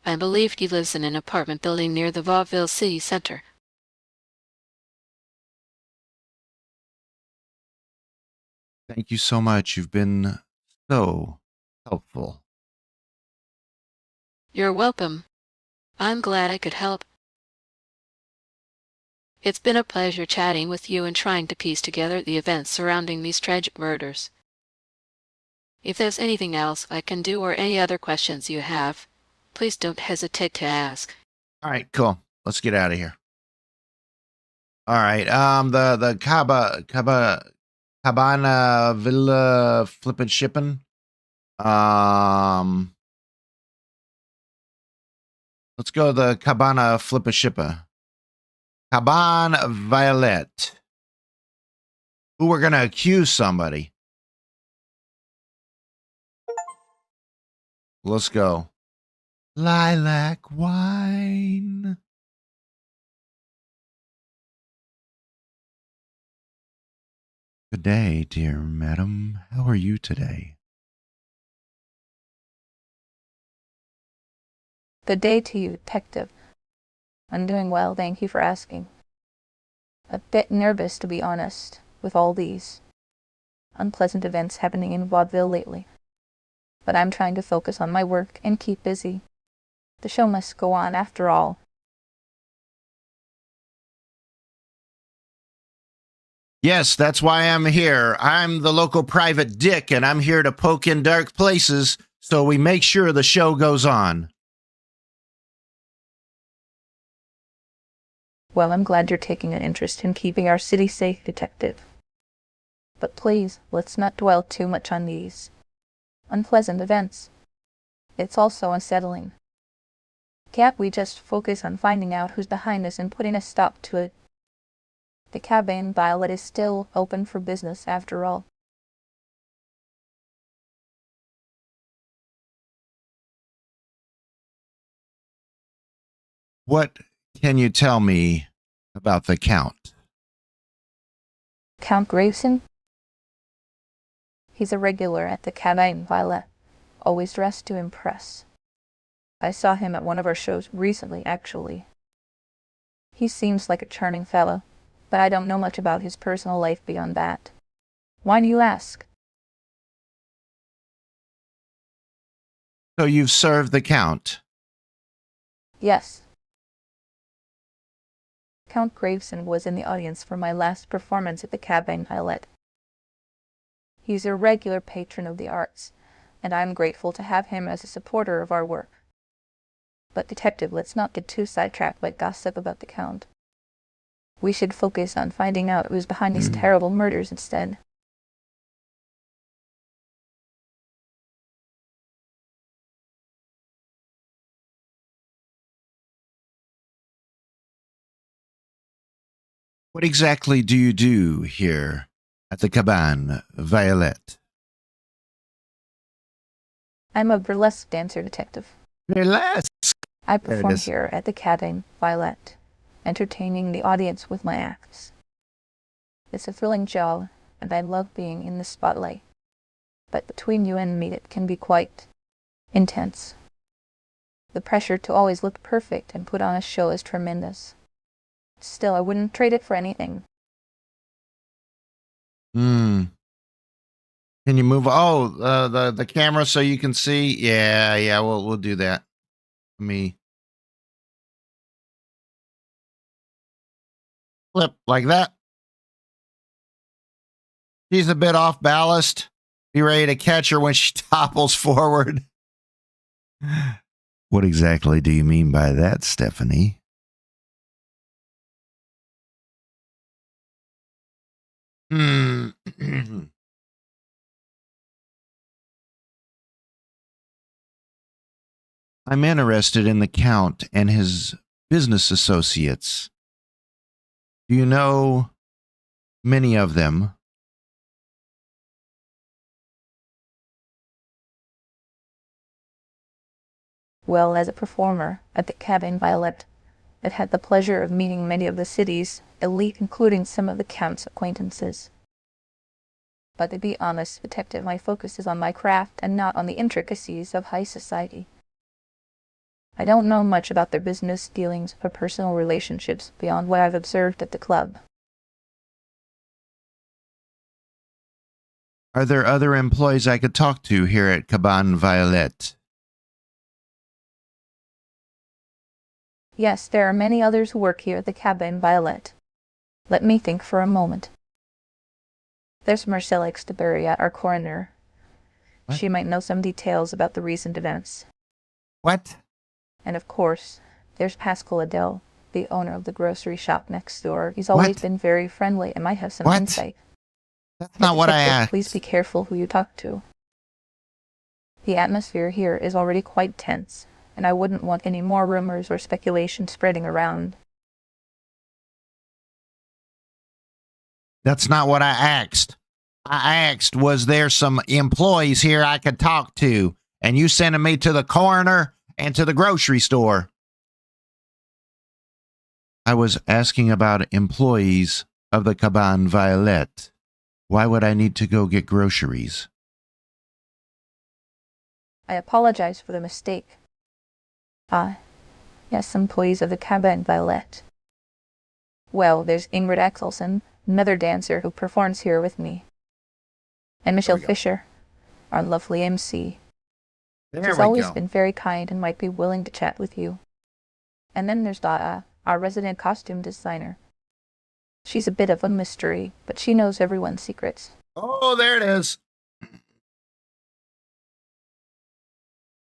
I believe he lives in an apartment building near the Vaudeville city center. Thank you so much. You've been so helpful. You're welcome. I'm glad I could help. It's been a pleasure chatting with you and trying to piece together the events surrounding these tragic murders. If there's anything else I can do or any other questions you have, please don't hesitate to ask. All right, cool. Let's get out of here. All right. The Cabana Villa flippin' shipping. Let's go the Cabana flippa shipper. Cabana Violet. Who we're gonna accuse somebody. Let's go. Lilac wine. Good day, dear madam. How are you today? Good day to you, detective. I'm doing well, thank you for asking. A bit nervous, to be honest, with all these unpleasant events happening in Vaudeville lately. But I'm trying to focus on my work and keep busy. The show must go on after all. Yes, that's why I'm here. I'm the local private dick, and I'm here to poke in dark places so we make sure the show goes on. Well, I'm glad you're taking an interest in keeping our city safe, detective. But please, let's not dwell too much on these unpleasant events. It's all so unsettling. Can't we just focus on finding out who's behind us and putting a stop to it? The cabin Violet is still open for business after all. What can you tell me about the Count? Count Graveson? He's a regular at the cabin Violet, always dressed to impress. I saw him at one of our shows recently, actually. He seems like a charming fellow, but I don't know much about his personal life beyond that. Why do you ask? So you've served the Count? Yes. Count Graveson was in the audience for my last performance at the cabin Violet. He's a regular patron of the arts, and I'm grateful to have him as a supporter of our work. But detective, let's not get too sidetracked by gossip about the Count. We should focus on finding out who's behind these terrible murders instead. What exactly do you do here at the Cabane Violet? I'm a burlesque dancer, detective. Burlesque. I There it perform is. here at the cabin Violet, entertaining the audience with my acts. It's a thrilling job, and I love being in the spotlight. But between you and me, it can be quite intense. The pressure to always look perfect and put on a show is tremendous. Still, I wouldn't trade it for anything. Can you move? Oh, the camera so you can see. Yeah. We'll do that. Let me flip like that. She's a bit off ballast. Be ready to catch her when she topples forward. What exactly do you mean by that, Stephanie? I'm interested in the Count and his business associates. Do you know many of them? Well, as a performer at the cabin Violet, I've had the pleasure of meeting many of the city's elite, including some of the Count's acquaintances. But to be honest, detective, my focus is on my craft and not on the intricacies of high society. I don't know much about their business dealings or personal relationships beyond what I've observed at the club. Are there other employees I could talk to here at Cabane Violet? Yes, there are many others who work here at the cabin Violet. Let me think for a moment. There's Marcel Exteberia, our coroner. What? She might know some details about the recent events. What? And of course, there's Pascal Adele, the owner of the grocery shop next door. He's always What? been very friendly and might have some What? insight. That's not what I Detective, asked. please be careful who you talk to. The atmosphere here is already quite tense, and I wouldn't want any more rumors or speculation spreading around. That's not what I asked. I asked, was there some employees here I could talk to? And you sending me to the coroner and to the grocery store. I was asking about employees of the Cabane Violet. Why would I need to go get groceries? I apologize for the mistake. Yes, employees of the cabin Violet. Well, there's Ingrid Axelson, another dancer who performs here with me. And Michelle Fisher, our lovely MC. She's always been very kind and might be willing to chat with you. And then there's Dada, our resident costume designer. She's a bit of a mystery, but she knows everyone's secrets. Oh, there it is.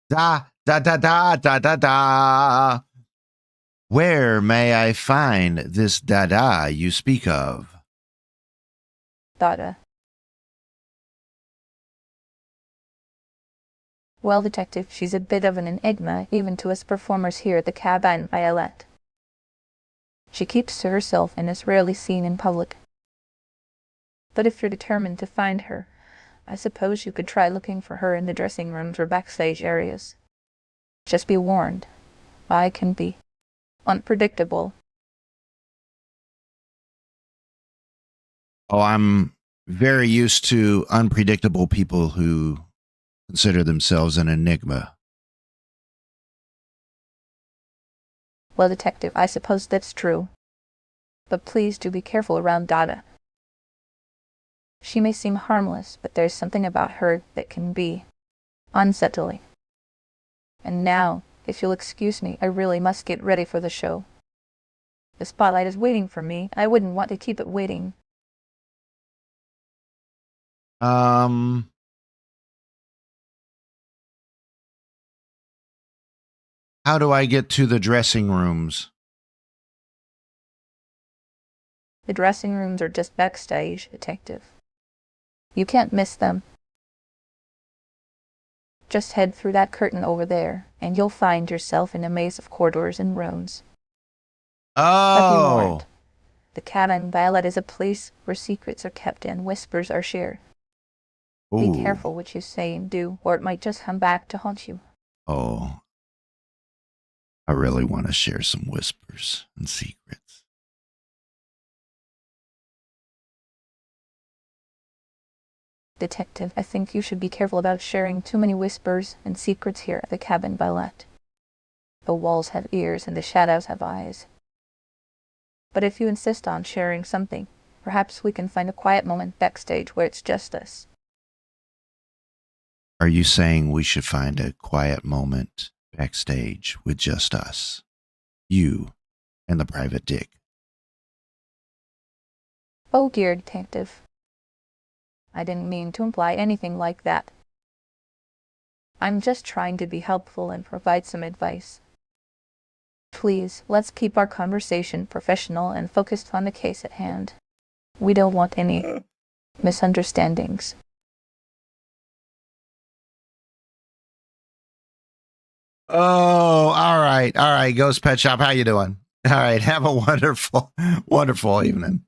Da, da, da, da, da, da, da. Where may I find this Dada you speak of? Dada. Well, Detective, she's a bit of an enigma, even to us performers here at the Cabane Violet. She keeps to herself and is rarely seen in public. But if you're determined to find her, I suppose you could try looking for her in the dressing rooms or backstage areas. Just be warned, I can be unpredictable. Oh, I'm very used to unpredictable people who consider themselves an enigma. Well, Detective, I suppose that's true. But please do be careful around Dada. She may seem harmless, but there's something about her that can be unsettling. And now, if you'll excuse me, I really must get ready for the show. The spotlight is waiting for me. I wouldn't want to keep it waiting. How do I get to the dressing rooms? The dressing rooms are just backstage, Detective. You can't miss them. Just head through that curtain over there, and you'll find yourself in a maze of corridors and rooms. But be Oh, warned, the Cabane Violet is a place where secrets are kept and whispers are shared. Be ooh. careful what you say and do, or it might just come back to haunt you. Oh, I really want to share some whispers and secrets. Detective, I think you should be careful about sharing too many whispers and secrets here at the Cabane Violet. The walls have ears and the shadows have eyes. But if you insist on sharing something, perhaps we can find a quiet moment backstage where it's just us. Are you saying we should find a quiet moment backstage with just us? You and the private dick. Oh dear, Detective. I didn't mean to imply anything like that. I'm just trying to be helpful and provide some advice. Please, let's keep our conversation professional and focused on the case at hand. We don't want any misunderstandings. Oh, all right. All right. Ghost Pet Shop. How you doing? All right. Have a wonderful, wonderful evening.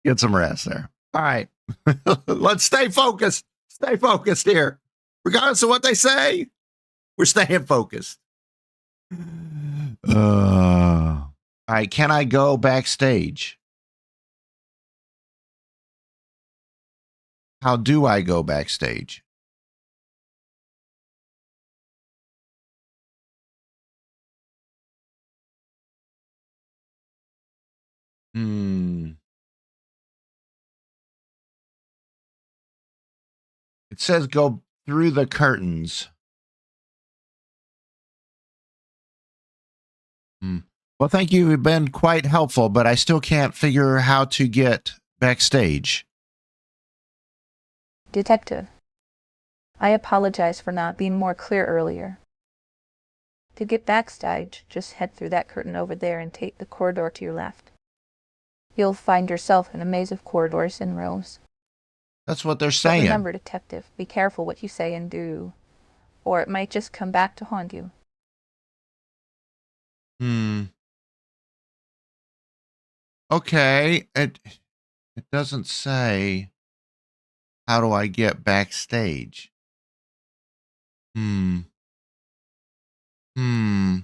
Get some rest there. All right. Let's stay focused. Stay focused here. Regardless of what they say, we're staying focused. All right. Can I go backstage? How do I go backstage? Hmm. It says go through the curtains. Hmm. Well, thank you. You've been quite helpful, but I still can't figure how to get backstage. Detective, I apologize for not being more clear earlier. To get backstage, just head through that curtain over there and take the corridor to your left. You'll find yourself in a maze of corridors and rooms. That's what they're But saying. remember, Detective, be careful what you say and do, or it might just come back to haunt you. Hmm. Okay. It doesn't say how do I get backstage. Hmm. Hmm.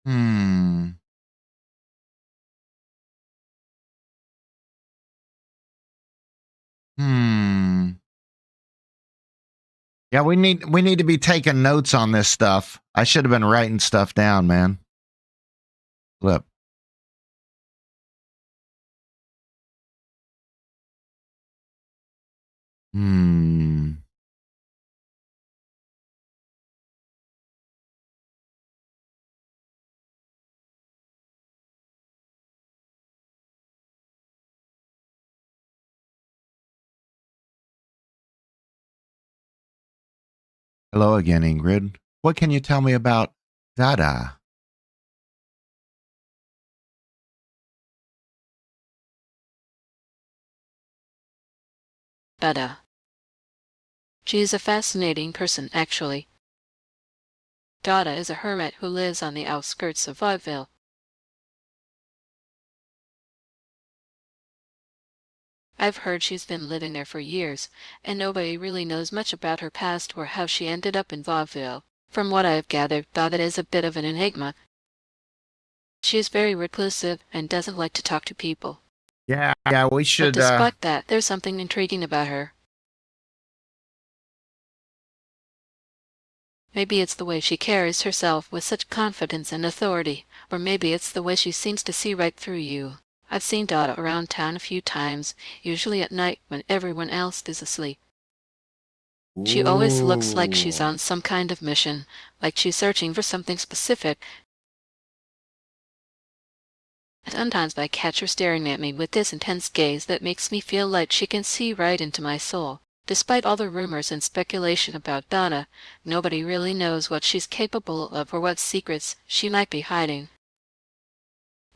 Hmm. Hmm. Yeah, we need to be taking notes on this stuff. I should have been writing stuff down, man. Flip. Hmm. Hello again, Ingrid. What can you tell me about Dada? Dada. She is a fascinating person, actually. Dada is a hermit who lives on the outskirts of Vaudeville. I've heard she's been living there for years, and nobody really knows much about her past or how she ended up in Vaudeville. From what I've gathered, Dada is a bit of an enigma. She is very reclusive and doesn't like to talk to people. Yeah, we But should. despite that, there's something intriguing about her. Maybe it's the way she carries herself with such confidence and authority, or maybe it's the way she seems to see right through you. I've seen Dada around town a few times, usually at night when everyone else is asleep. She always looks like she's on some kind of mission, like she's searching for something specific. And sometimes I catch her staring at me with this intense gaze that makes me feel like she can see right into my soul. Despite all the rumors and speculation about Dada, nobody really knows what she's capable of or what secrets she might be hiding.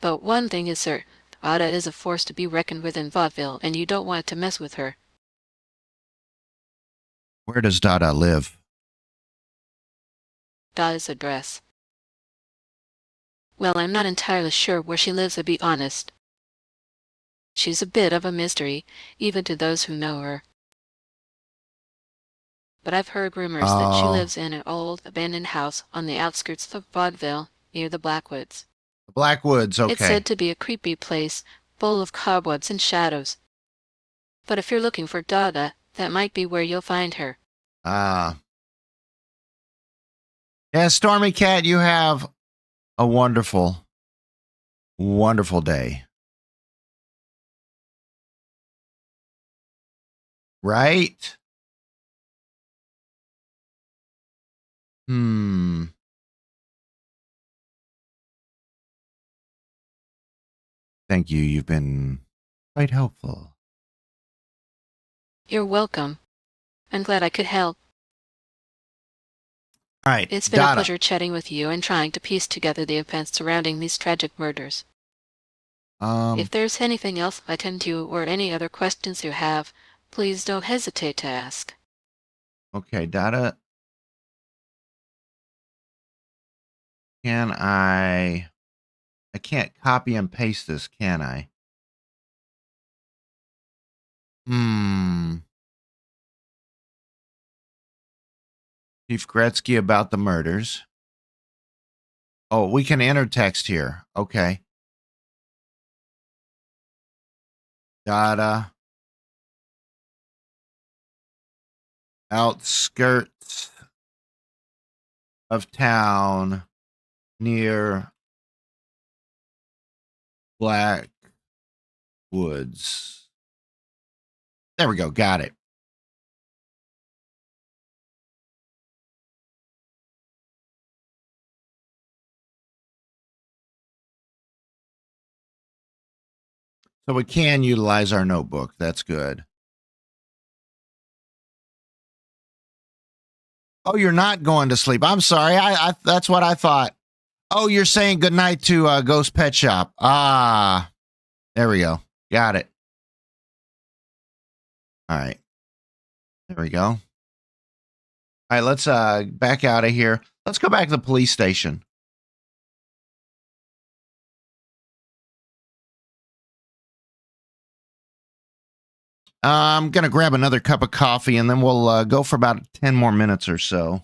But one thing is certain, Dada is a force to be reckoned with in Vaudeville, and you don't want to mess with her. Where does Dada live? Dada's address. Well, I'm not entirely sure where she lives, to be honest. She's a bit of a mystery, even to those who know her. But I've heard rumors that she lives in an old, abandoned house on the outskirts of Vaudeville, near the Blackwoods. The Blackwoods, okay. It's said to be a creepy place, full of cobwebs and shadows. But if you're looking for Dada, that might be where you'll find her. Yeah, Stormy Cat, you have a wonderful, wonderful day. Right? Thank you. You've been quite helpful. You're welcome. I'm glad I could help. All right. It's been Dada. a pleasure chatting with you and trying to piece together the events surrounding these tragic murders. If there's anything else I tend to or any other questions you have, please don't hesitate to ask. Okay, Dada. Can I can't copy and paste this, can I? Chief Gretzky about the murders. Oh, we can enter text here. Okay. Dada. Outskirts of town near Blackwoods. There we go. Got it. So we can utilize our notebook. That's good. Oh, you're not going to sleep. I'm sorry. I that's what I thought. Oh, you're saying goodnight to Ghost Pet Shop. Ah, there we go. Got it. All right. There we go. All right, let's back out of here. Let's go back to the police station. I'm going to grab another cup of coffee and then we'll go for about 10 more minutes or so.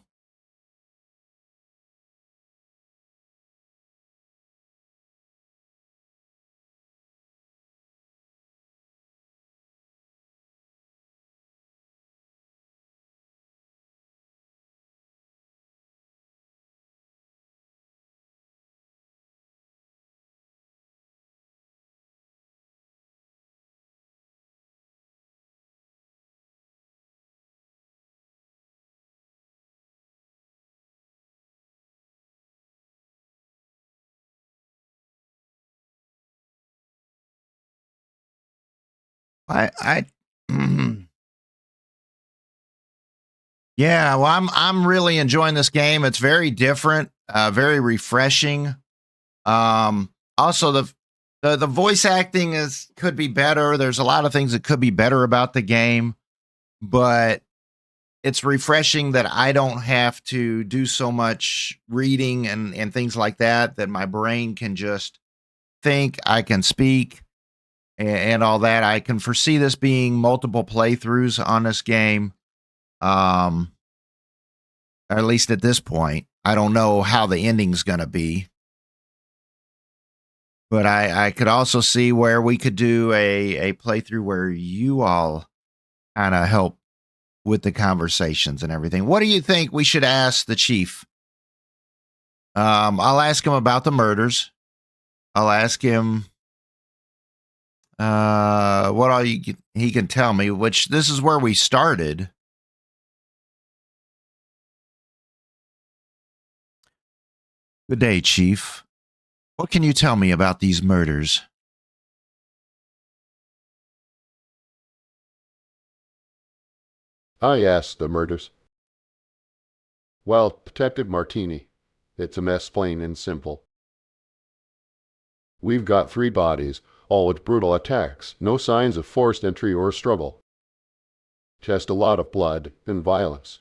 Yeah, well, I'm really enjoying this game. It's very different, very refreshing. Also the voice acting could be better. There's a lot of things that could be better about the game. but it's refreshing that I don't have to do so much reading and things like that, that my brain can just think, I can speak and all that. I can foresee this being multiple playthroughs on this game. Or at least at this point. I don't know how the ending's going to be. But I could also see where we could do a playthrough where you all kind of help with the conversations and everything. What do you think we should ask the chief? I'll ask him about the murders. I'll ask him what all he can tell me, which this is where we started. Good day, Chief. What can you tell me about these murders? I asked the murders. Well, Detective Martini, it's a mess plain and simple. We've got 3 bodies, all with brutal attacks, no signs of forced entry or struggle. Just a lot of blood and violence.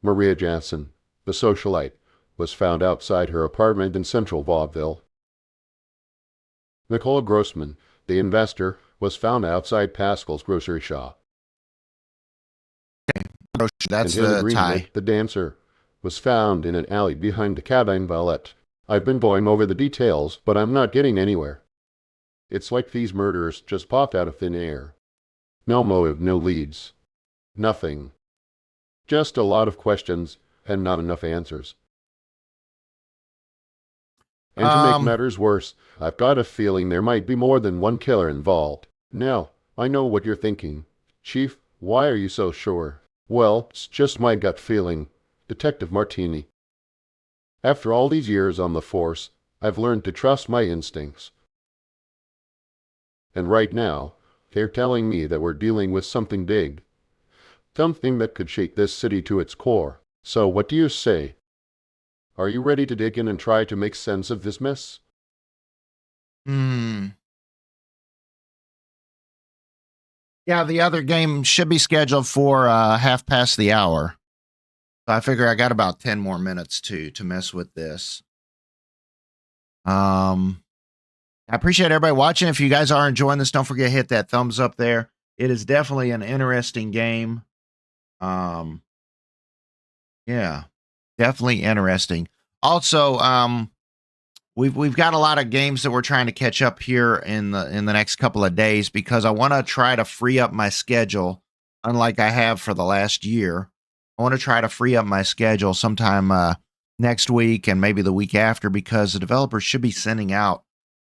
Maria Jansen, the socialite, was found outside her apartment in central Vaudeville. Nicola Grossman, the investor, was found outside Pascal's grocery shop. That's and the Greenwood, tie. the dancer, was found in an alley behind the Cabine Valette. I've been going over the details, but I'm not getting anywhere. It's like these murders just popped out of thin air. No motive, no leads. Nothing. Just a lot of questions and not enough answers. And to make matters worse, I've got a feeling there might be more than one killer involved. Now, I know what you're thinking. Chief, why are you so sure? Well, it's just my gut feeling. Detective Martini. After all these years on the force, I've learned to trust my instincts. And right now, they're telling me that we're dealing with something big. Something that could shake this city to its core. So what do you say? Are you ready to dig in and try to make sense of this mess? Yeah, the other game should be scheduled for half past the hour. So I figure I got about 10 more minutes to mess with this. I appreciate everybody watching. If you guys are enjoying this, don't forget to hit that thumbs up there. It is definitely an interesting game. Yeah, definitely interesting. Also, we've got a lot of games that we're trying to catch up here in the next couple of days, because I want to try to free up my schedule, unlike I have for the last year. I want to try to free up my schedule sometime next week and maybe the week after, because the developers should be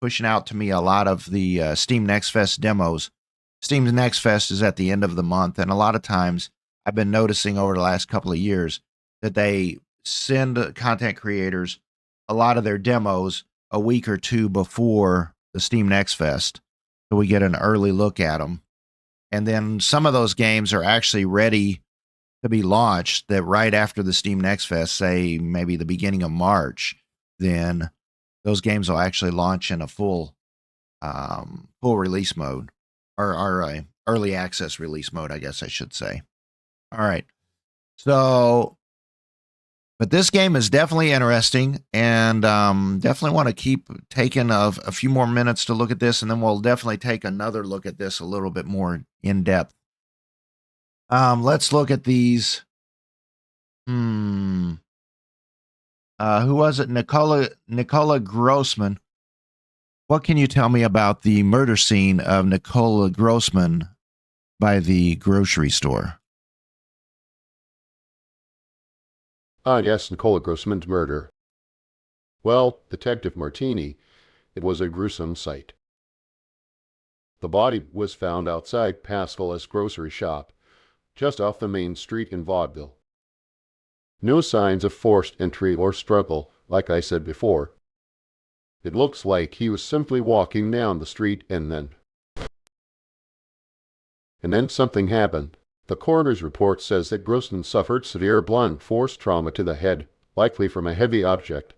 pushing out to me a lot of the Steam Next Fest demos. Steam Next Fest is at the end of the month, and a lot of times I've been noticing over the last couple of years that they send content creators a lot of their demos a week or two before the Steam Next Fest, so we get an early look at them. And then some of those games are actually ready to be launched, that right after the Steam Next Fest, say maybe the beginning of March, then those games will actually launch in a full release mode, or early access release mode, I guess I should say. All right. So, but this game is definitely interesting, and definitely want to keep taking a few more minutes to look at this, and then we'll definitely take another look at this a little bit more in depth. Let's look at these. Who was it? Nicola Grossman. What can you tell me about the murder scene of Nicola Grossman by the grocery store? Yes, Nicola Grossman's murder. Well, Detective Martini, it was a gruesome sight. The body was found outside Pascal's grocery shop, just off the main street in Vaudeville. No signs of forced entry or struggle, like I said before. It looks like he was simply walking down the street and then something happened. The coroner's report says that Grossman suffered severe blunt force trauma to the head, likely from a heavy object.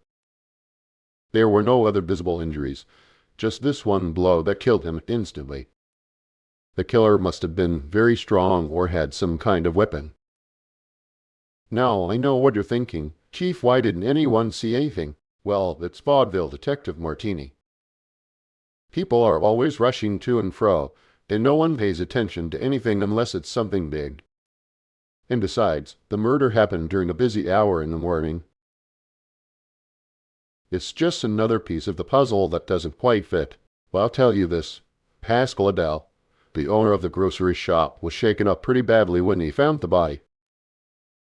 There were no other visible injuries, just this one blow that killed him instantly. The killer must have been very strong or had some kind of weapon. Now, I know what you're thinking. Chief, why didn't anyone see anything? Well, it's Vaudeville Detective Martini. People are always rushing to and fro, and no one pays attention to anything unless it's something big. And besides, the murder happened during a busy hour in the morning. It's just another piece of the puzzle that doesn't quite fit. Well, I'll tell you this. Pascal Adele, the owner of the grocery shop, was shaken up pretty badly when he found the body.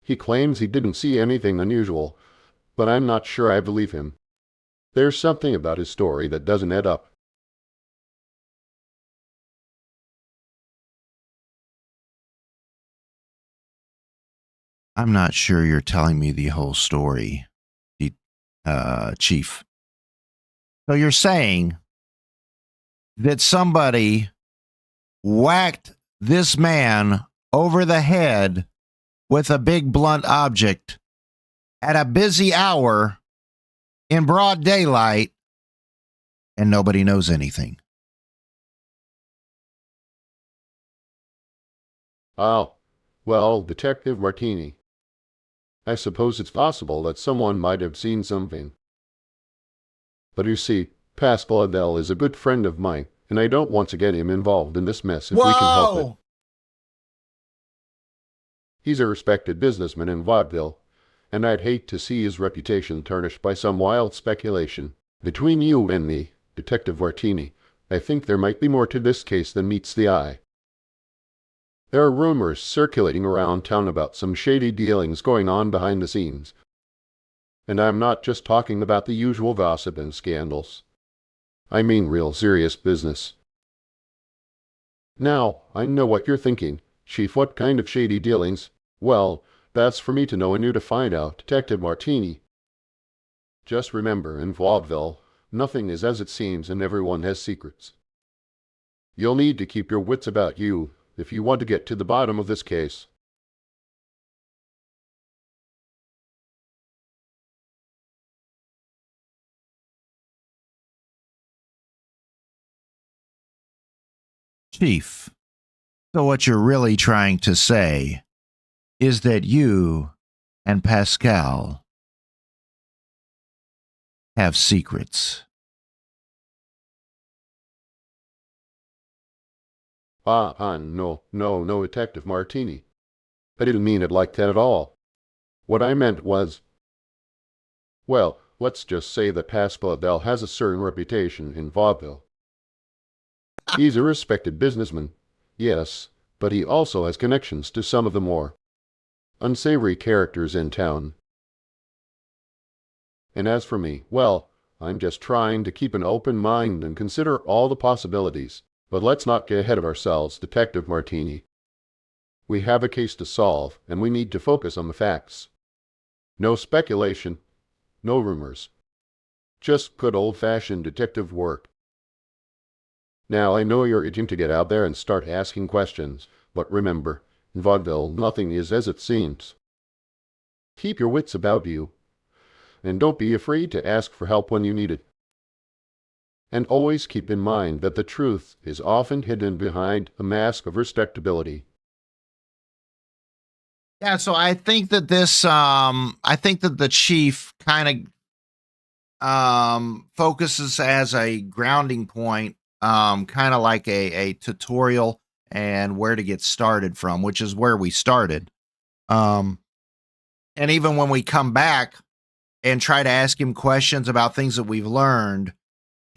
He claims he didn't see anything unusual, but I'm not sure I believe him. There's something about his story that doesn't add up. I'm not sure you're telling me the whole story, Chief. So you're saying that somebody whacked this man over the head with a big blunt object at a busy hour in broad daylight, and nobody knows anything. Oh, well, Detective Martini. I suppose it's possible that someone might have seen something. But you see, Pascal Adele is a good friend of mine, and I don't want to get him involved in this mess if we can help it. He's a respected businessman in Vaudeville, and I'd hate to see his reputation tarnished by some wild speculation. Between you and me, Detective Martini, I think there might be more to this case than meets the eye. There are rumors circulating around town about some shady dealings going on behind the scenes. And I'm not just talking about the usual gossip and scandals. I mean real serious business. Now, I know what you're thinking. Chief, what kind of shady dealings? Well, that's for me to know and you to find out, Detective Martini. Just remember, in Vaudeville, nothing is as it seems and everyone has secrets. You'll need to keep your wits about you if you want to get to the bottom of this case. Chief, so what you're really trying to say is that you and Pascal have secrets. No, Detective Martini. I didn't mean it like that at all. What I meant was, well, let's just say that Pascal Adele has a certain reputation in Vaudeville. He's a respected businessman, yes, but he also has connections to some of the more unsavory characters in town. And as for me, well, I'm just trying to keep an open mind and consider all the possibilities. But let's not get ahead of ourselves, Detective Martini. We have a case to solve, and we need to focus on the facts. No speculation, no rumors. Just good old-fashioned detective work. Now, I know you're itching to get out there and start asking questions, but remember, in Vaudeville, nothing is as it seems. Keep your wits about you, and don't be afraid to ask for help when you need it. And always keep in mind that the truth is often hidden behind a mask of respectability. Yeah, so I think that the chief kind of focuses as a grounding point, kind of like a tutorial and where to get started from, which is where we started. And even when we come back and try to ask him questions about things that we've learned,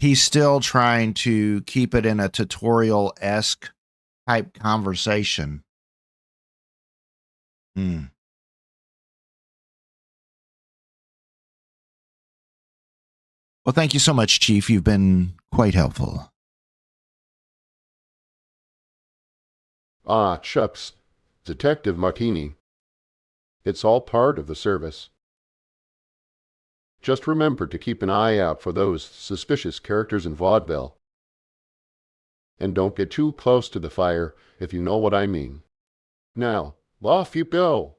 he's still trying to keep it in a tutorial-esque type conversation. Well, thank you so much, Chief. You've been quite helpful. Ah, shucks. Detective Martini. It's all part of the service. Just remember to keep an eye out for those suspicious characters in Vaudeville. And don't get too close to the fire, if you know what I mean. Now, off you go!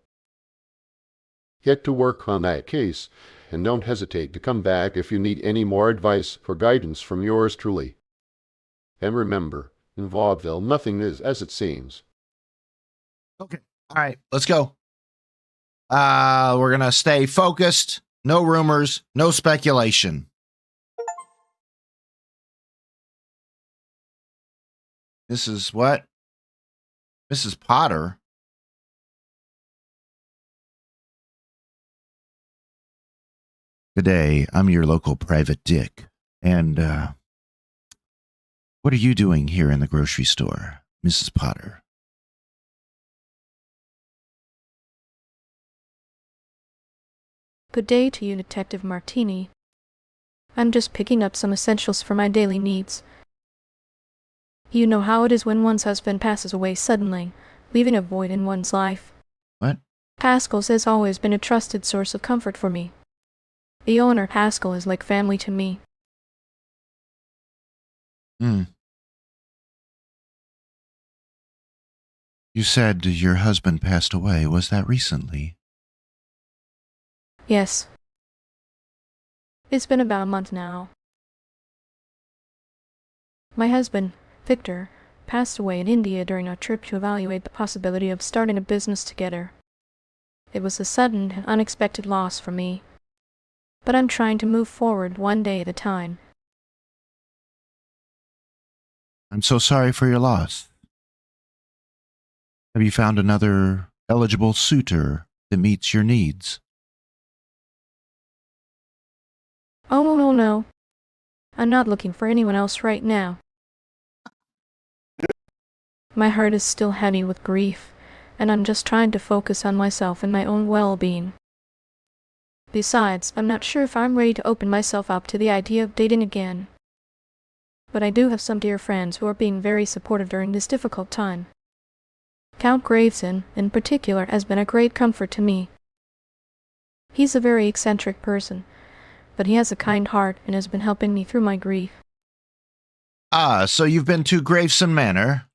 Get to work on that case, and don't hesitate to come back if you need any more advice or guidance from yours truly. And remember, In Vaudeville, nothing is as it seems. Okay. All right, let's go. We're going to stay focused. No rumors, no speculation. This is what? Mrs. Potter. Good day. I'm your local private dick. And what are you doing here in the grocery store, Mrs. Potter? Good day to you, Detective Martini. I'm just picking up some essentials for my daily needs. You know how it is when one's husband passes away suddenly, leaving a void in one's life. What? Pascal's has always been a trusted source of comfort for me. The owner, Pascal, is like family to me. You said your husband passed away. Was that recently? Yes. It's been about a month now. My husband, Victor, passed away in India during our trip to evaluate the possibility of starting a business together. It was a sudden and unexpected loss for me, but I'm trying to move forward one day at a time. I'm so sorry for your loss. Have you found another eligible suitor that meets your needs? Oh, no. I'm not looking for anyone else right now. My heart is still heavy with grief, and I'm just trying to focus on myself and my own well-being. Besides, I'm not sure if I'm ready to open myself up to the idea of dating again. But I do have some dear friends who are being very supportive during this difficult time. Count Graveson, in particular, has been a great comfort to me. He's a very eccentric person, but he has a kind heart and has been helping me through my grief. Ah, so you've been to Graveson Manor?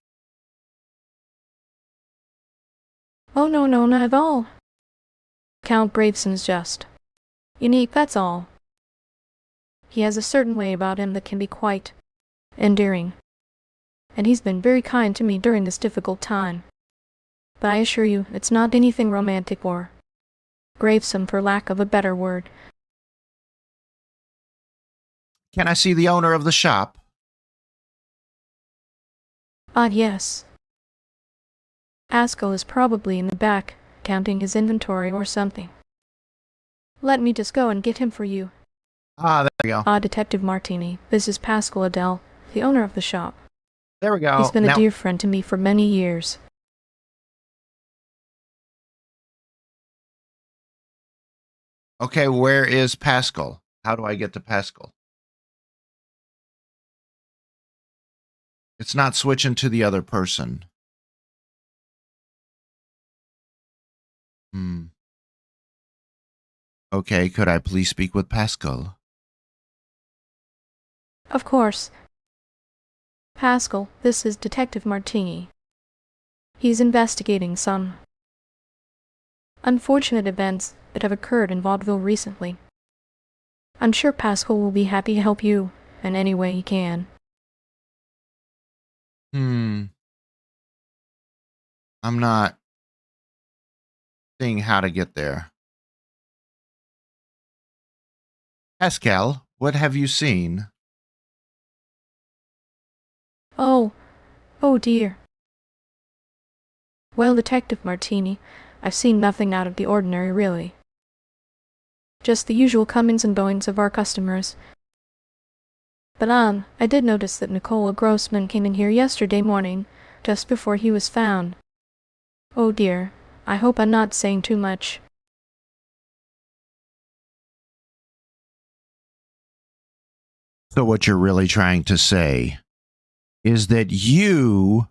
Oh, no, not at all. Count Graveson's just unique, that's all. He has a certain way about him that can be quite endearing, and he's been very kind to me during this difficult time. But I assure you, it's not anything romantic or gravesome, for lack of a better word. Can I see the owner of the shop? Yes. Pascal is probably in the back, counting his inventory or something. Let me just go and get him for you. Ah, there we go. Detective Martini, this is Pascal Adele, the owner of the shop. There we go. He's been a dear friend to me for many years. Okay, where is Pascal? How do I get to Pascal? It's not switching to the other person. Okay, could I please speak with Pascal? Of course. Pascal, this is Detective Martini. He's investigating some unfortunate events that have occurred in Vaudeville recently. I'm sure Pascal will be happy to help you in any way he can. I'm not seeing how to get there. Pascal, what have you seen? Oh dear. Well, Detective Martini, I've seen nothing out of the ordinary, really. Just the usual comings and goings of our customers. But I did notice that Nicola Grossman came in here yesterday morning, just before he was found. Oh dear, I hope I'm not saying too much. So what you're really trying to say is that you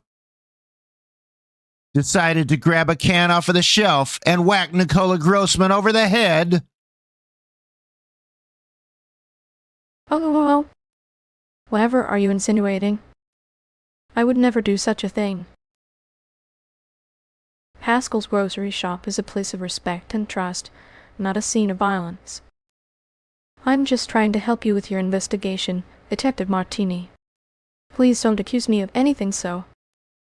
decided to grab a can off of the shelf and whack Nicola Grossman over the head? Oh, whatever are you insinuating? I would never do such a thing. Pascal's grocery shop is a place of respect and trust, not a scene of violence. I'm just trying to help you with your investigation, Detective Martini. Please don't accuse me of anything so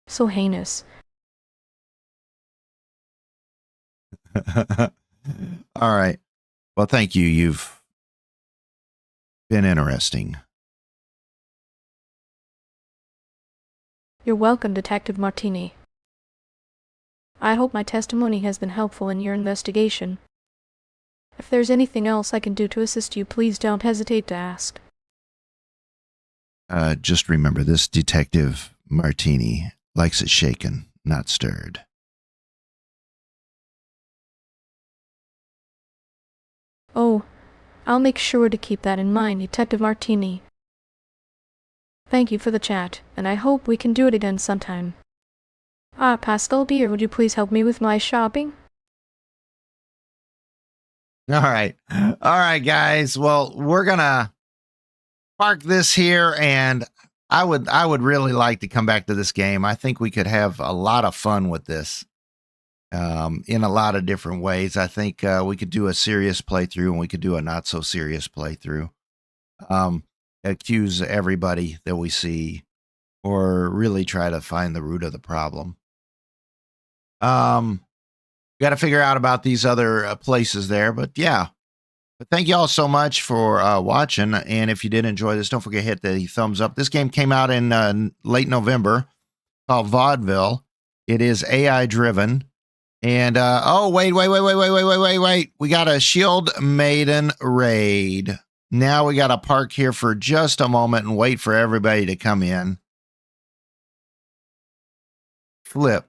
heinous. All right. Well, thank you. You've been interesting. You're welcome, Detective Martini. I hope my testimony has been helpful in your investigation. If there's anything else I can do to assist you, please don't hesitate to ask. Just remember, this Detective Martini likes it shaken, not stirred. Oh, I'll make sure to keep that in mind, Detective Martini. Thank you for the chat, and I hope we can do it again sometime. Pastel dear, would you please help me with my shopping? All right. All right, guys. Well, we're going to park this here, and I would really like to come back to this game. I think we could have a lot of fun with this in a lot of different ways. I think we could do a serious playthrough, and we could do a not so serious playthrough. Accuse everybody that we see, or really try to find the root of the problem. Got to figure out about these other places there, but yeah. But thank you all so much for watching. And if you did enjoy this, don't forget to hit the thumbs up. This game came out in late November, called Vaudeville. It is AI driven. And oh, wait. We got a Shield Maiden raid. Now we got to park here for just a moment and wait for everybody to come in. Flip.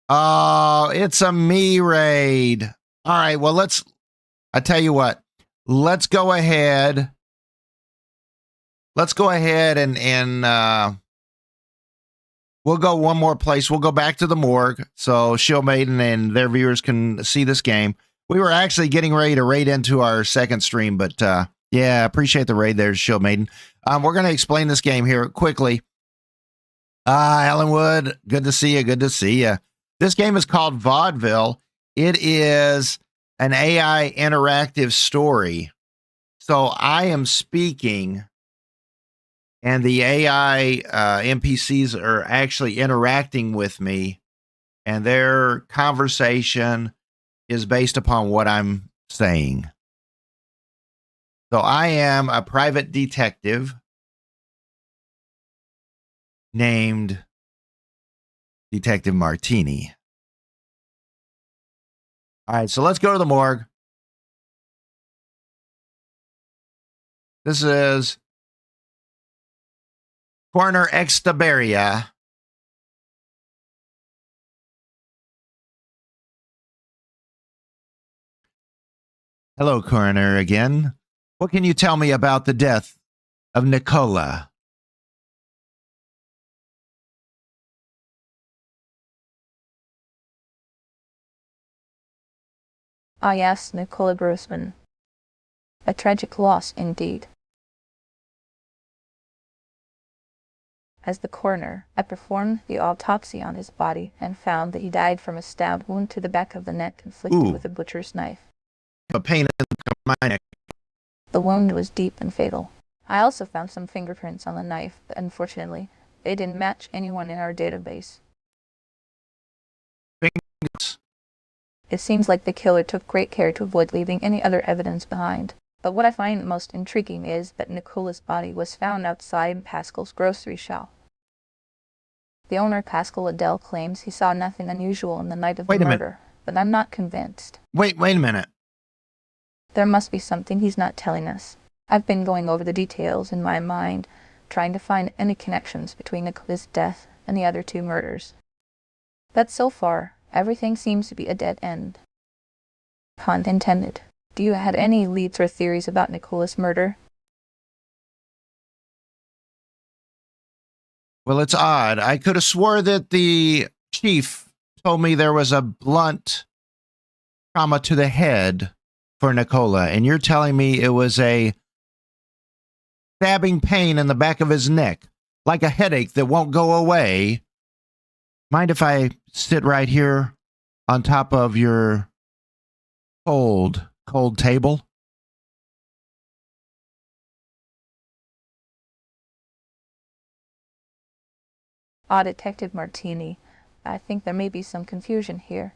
Oh, it's a me raid. All right, well, I tell you what, let's go ahead. And we'll go one more place. We'll go back to the morgue so Shield Maiden and their viewers can see this game. We were actually getting ready to raid into our second stream, but yeah, appreciate the raid there, Shield Maiden. We're going to explain this game here quickly. Alan Wood, good to see you. Good to see you. This game is called Vaudeville. It is an AI interactive story. So I am speaking, and the AI NPCs are actually interacting with me, and their conversation is based upon what I'm saying. So I am a private detective named Detective Martini. All right, so let's go to the morgue. This is Coroner Extaberia. Hello, Coroner again. What can you tell me about the death of Nicola? Yes, Nicola Grossman. A tragic loss indeed. As the coroner, I performed the autopsy on his body and found that he died from a stab wound to the back of the neck inflicted with a butcher's knife. A pain in my neck. The wound was deep and fatal. I also found some fingerprints on the knife, but unfortunately, they didn't match anyone in our database. Fingers. It seems like the killer took great care to avoid leaving any other evidence behind. But what I find most intriguing is that Nicola's body was found outside Pascal's grocery shop. The owner, Pascal Adele, claims he saw nothing unusual in the night of the murder, but I'm not convinced. Wait a minute. There must be something he's not telling us. I've been going over the details in my mind, trying to find any connections between Nicola's death and the other two murders. But so far, everything seems to be a dead end. Pun intended. Do you have any leads or theories about Nicola's murder? Well, it's odd. I could have swore that the chief told me there was a blunt trauma to the head for Nicola, and you're telling me it was a stabbing pain in the back of his neck, like a headache that won't go away. Mind if I sit right here on top of your cold table? Ah, Detective Martini, I think there may be some confusion here.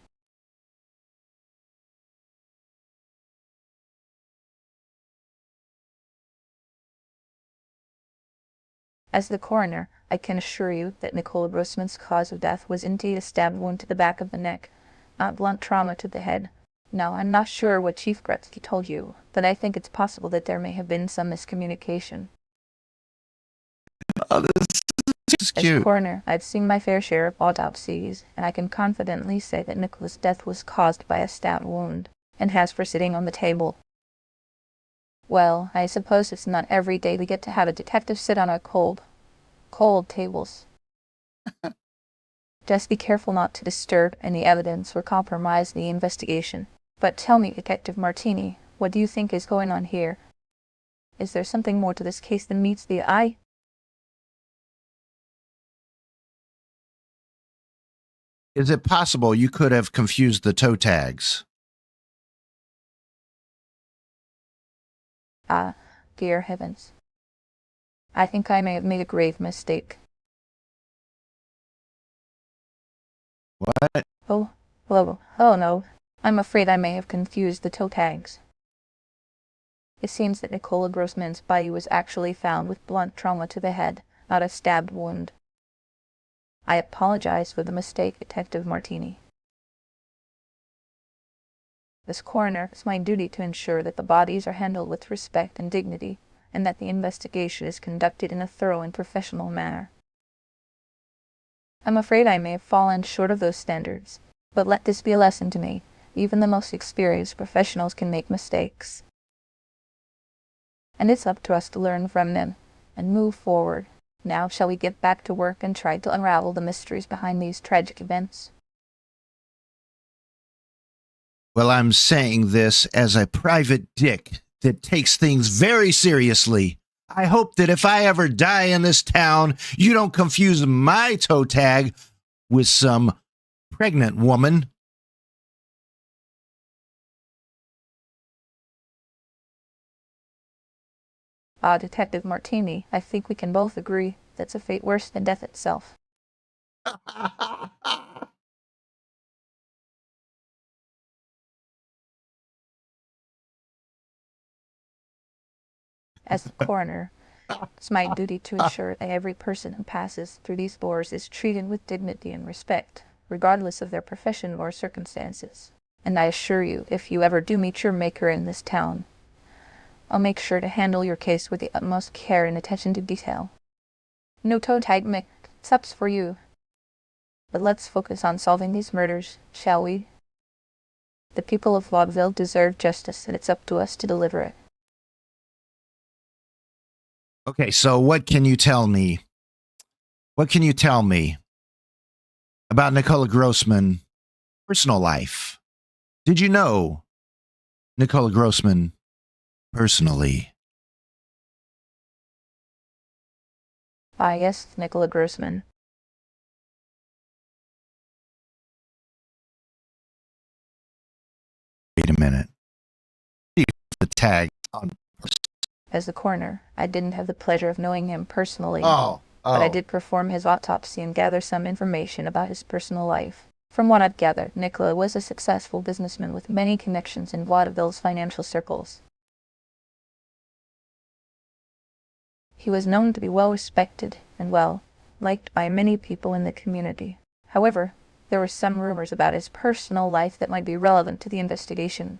As the coroner, I can assure you that Nicola Grossman's cause of death was indeed a stab wound to the back of the neck, not blunt trauma to the head. Now, I'm not sure what Chief Gretzky told you, but I think it's possible that there may have been some miscommunication. Oh, this is As cute. coroner, I've seen my fair share of autopsies, and I can confidently say that Nicola's death was caused by a stab wound, and has for sitting on the table. Well, I suppose it's not every day we get to have a detective sit on our cold tables. Just be careful not to disturb any evidence or compromise the investigation. But tell me, Detective Martini, what do you think is going on here? Is there something more to this case than meets the eye? Is it possible you could have confused the toe tags? Ah, dear heavens. I think I may have made a grave mistake. What? Oh no. I'm afraid I may have confused the toe tags. It seems that Nicola Grossman's body was actually found with blunt trauma to the head, not a stab wound. I apologize for the mistake, Detective Martini. As coroner, it's my duty to ensure that the bodies are handled with respect and dignity, and that the investigation is conducted in a thorough and professional manner. I'm afraid I may have fallen short of those standards, but let this be a lesson to me. Even the most experienced professionals can make mistakes. And it's up to us to learn from them and move forward. Now shall we get back to work and try to unravel the mysteries behind these tragic events? Well, I'm saying this as a private dick that takes things very seriously. I hope that if I ever die in this town, you don't confuse my toe tag with some pregnant woman. Ah, Detective Martini, I think we can both agree that's a fate worse than death itself. As the coroner, it's my duty to ensure that every person who passes through these doors is treated with dignity and respect, regardless of their profession or circumstances. And I assure you, if you ever do meet your maker in this town, I'll make sure to handle your case with the utmost care and attention to detail. No toe tag mix-ups for you. But let's focus on solving these murders, shall we? The people of Vaudeville deserve justice, and it's up to us to deliver it. Okay, so what can you tell me? What can you tell me about Nicola Grossman's personal life? Did you know Nicola Grossman personally? Ah, yes, Nicola Grossman. Wait a minute. The tag on. As the coroner, I didn't have the pleasure of knowing him personally, Oh. but I did perform his autopsy and gather some information about his personal life. From what I've gathered, Nicola was a successful businessman with many connections in Vaudeville's financial circles. He was known to be well-respected and well-liked by many people in the community. However, there were some rumors about his personal life that might be relevant to the investigation.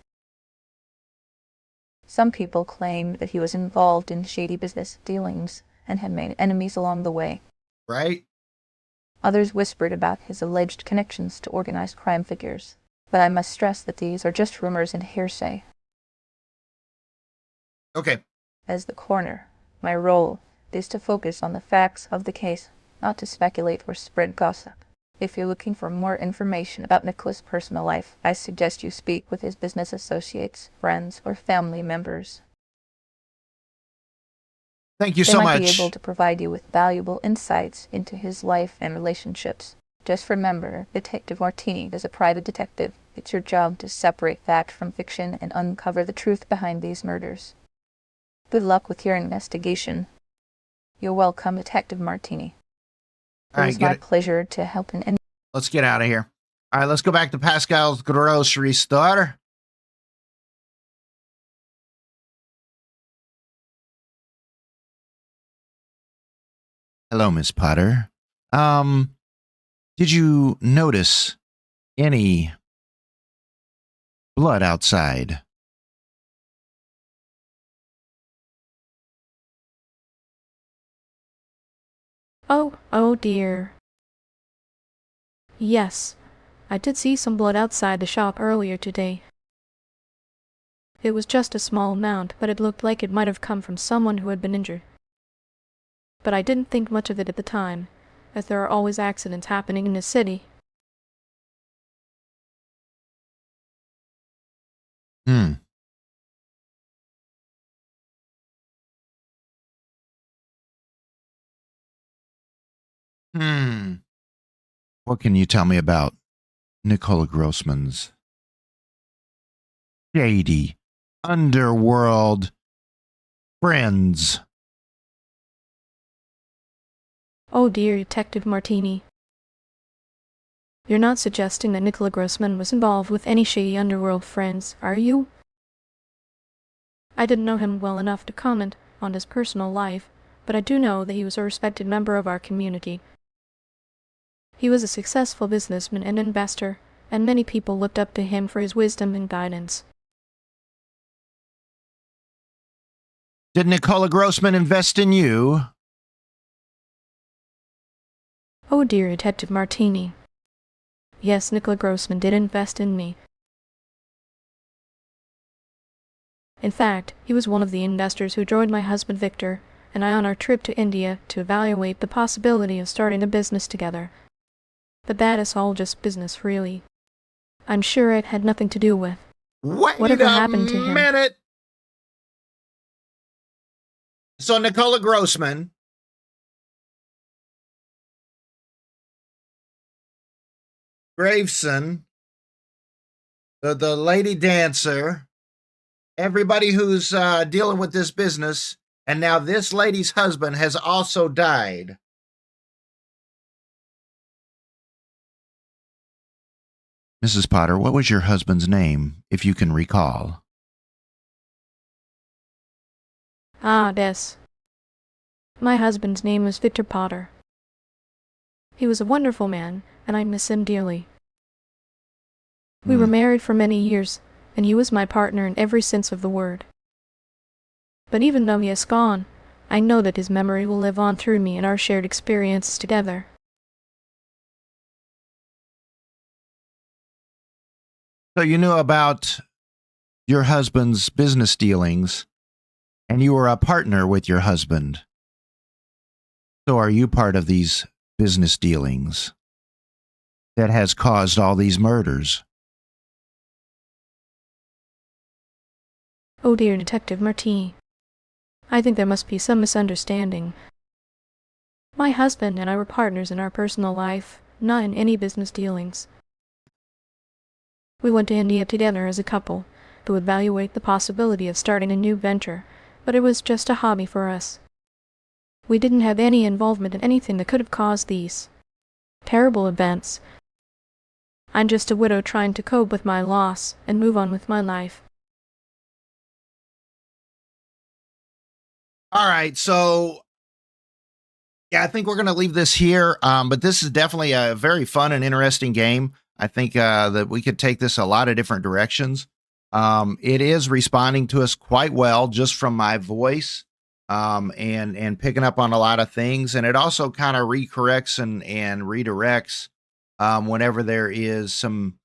Some people claimed that he was involved in shady business dealings and had made enemies along the way. Right? Others whispered about his alleged connections to organized crime figures, but I must stress that these are just rumors and hearsay. Okay. As the coroner, my role is to focus on the facts of the case, not to speculate or spread gossip. If you're looking for more information about Nicola's personal life, I suggest you speak with his business associates, friends, or family members. Thank you They so might be much. able to provide you with valuable insights into his life and relationships. Just remember, Detective Martini is a private detective. It's your job to separate fact from fiction and uncover the truth behind these murders. Good luck with your investigation. You're welcome, Detective Martini. It was my pleasure to help in any. Let's get out of here. All right, let's go back to Pascal's grocery store. Hello, Miss Potter. Did you notice any blood outside? Oh dear. Yes, I did see some blood outside the shop earlier today. It was just a small amount, but it looked like it might have come from someone who had been injured. But I didn't think much of it at the time, as there are always accidents happening in the city. What can you tell me about Nicola Grossman's shady underworld friends? Oh dear, Detective Martini. You're not suggesting that Nicola Grossman was involved with any shady underworld friends, are you? I didn't know him well enough to comment on his personal life, but I do know that he was a respected member of our community. He was a successful businessman and investor, and many people looked up to him for his wisdom and guidance. Did Nicola Grossman invest in you? Oh dear, Detective Martini. Yes, Nicola Grossman did invest in me. In fact, he was one of the investors who joined my husband Victor and I on our trip to India to evaluate the possibility of starting a business together. But that is all just business, really. I'm sure it had nothing to do with whatever happened to him. Minute. So Nicola Grossman Graveson, the lady dancer, everybody who's dealing with this business, and now this lady's husband has also died. Mrs. Potter, what was your husband's name, if you can recall? Des. My husband's name was Victor Potter. He was a wonderful man, and I miss him dearly. We were married for many years, and he was my partner in every sense of the word. But even though he is gone, I know that his memory will live on through me and our shared experiences together. So you knew about your husband's business dealings, and you were a partner with your husband. So are you part of these business dealings that has caused all these murders? Oh dear, Detective Martini. I think there must be some misunderstanding. My husband and I were partners in our personal life, not in any business dealings. We went to India together as a couple to evaluate the possibility of starting a new venture, but it was just a hobby for us. We didn't have any involvement in anything that could have caused these terrible events. I'm just a widow trying to cope with my loss and move on with my life. All right, so yeah, I think we're going to leave this here, but this is definitely a very fun and interesting game. I think that we could take this a lot of different directions. It is responding to us quite well just from my voice and picking up on a lot of things. And it also kind of recorrects and redirects whenever there is some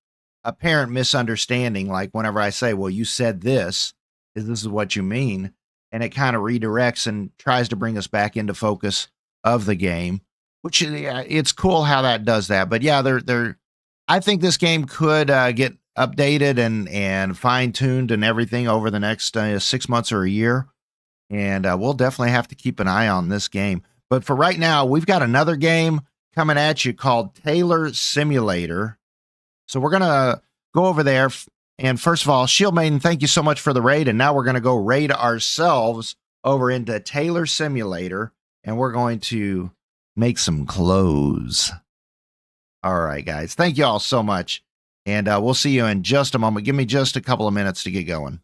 apparent misunderstanding. Like whenever I say, well, you said this is what you mean. And it kind of redirects and tries to bring us back into focus of the game, which it's cool how that does that. But yeah, I think this game could get updated and fine-tuned and everything over the next 6 months or a year. And we'll definitely have to keep an eye on this game. But for right now, we've got another game coming at you called Taylor Simulator. So we're going to go over there. And first of all, Shield Maiden, thank you so much for the raid. And now we're going to go raid ourselves over into Taylor Simulator. And we're going to make some clothes. All right, guys. Thank you all so much. And we'll see you in just a moment. Give me just a couple of minutes to get going.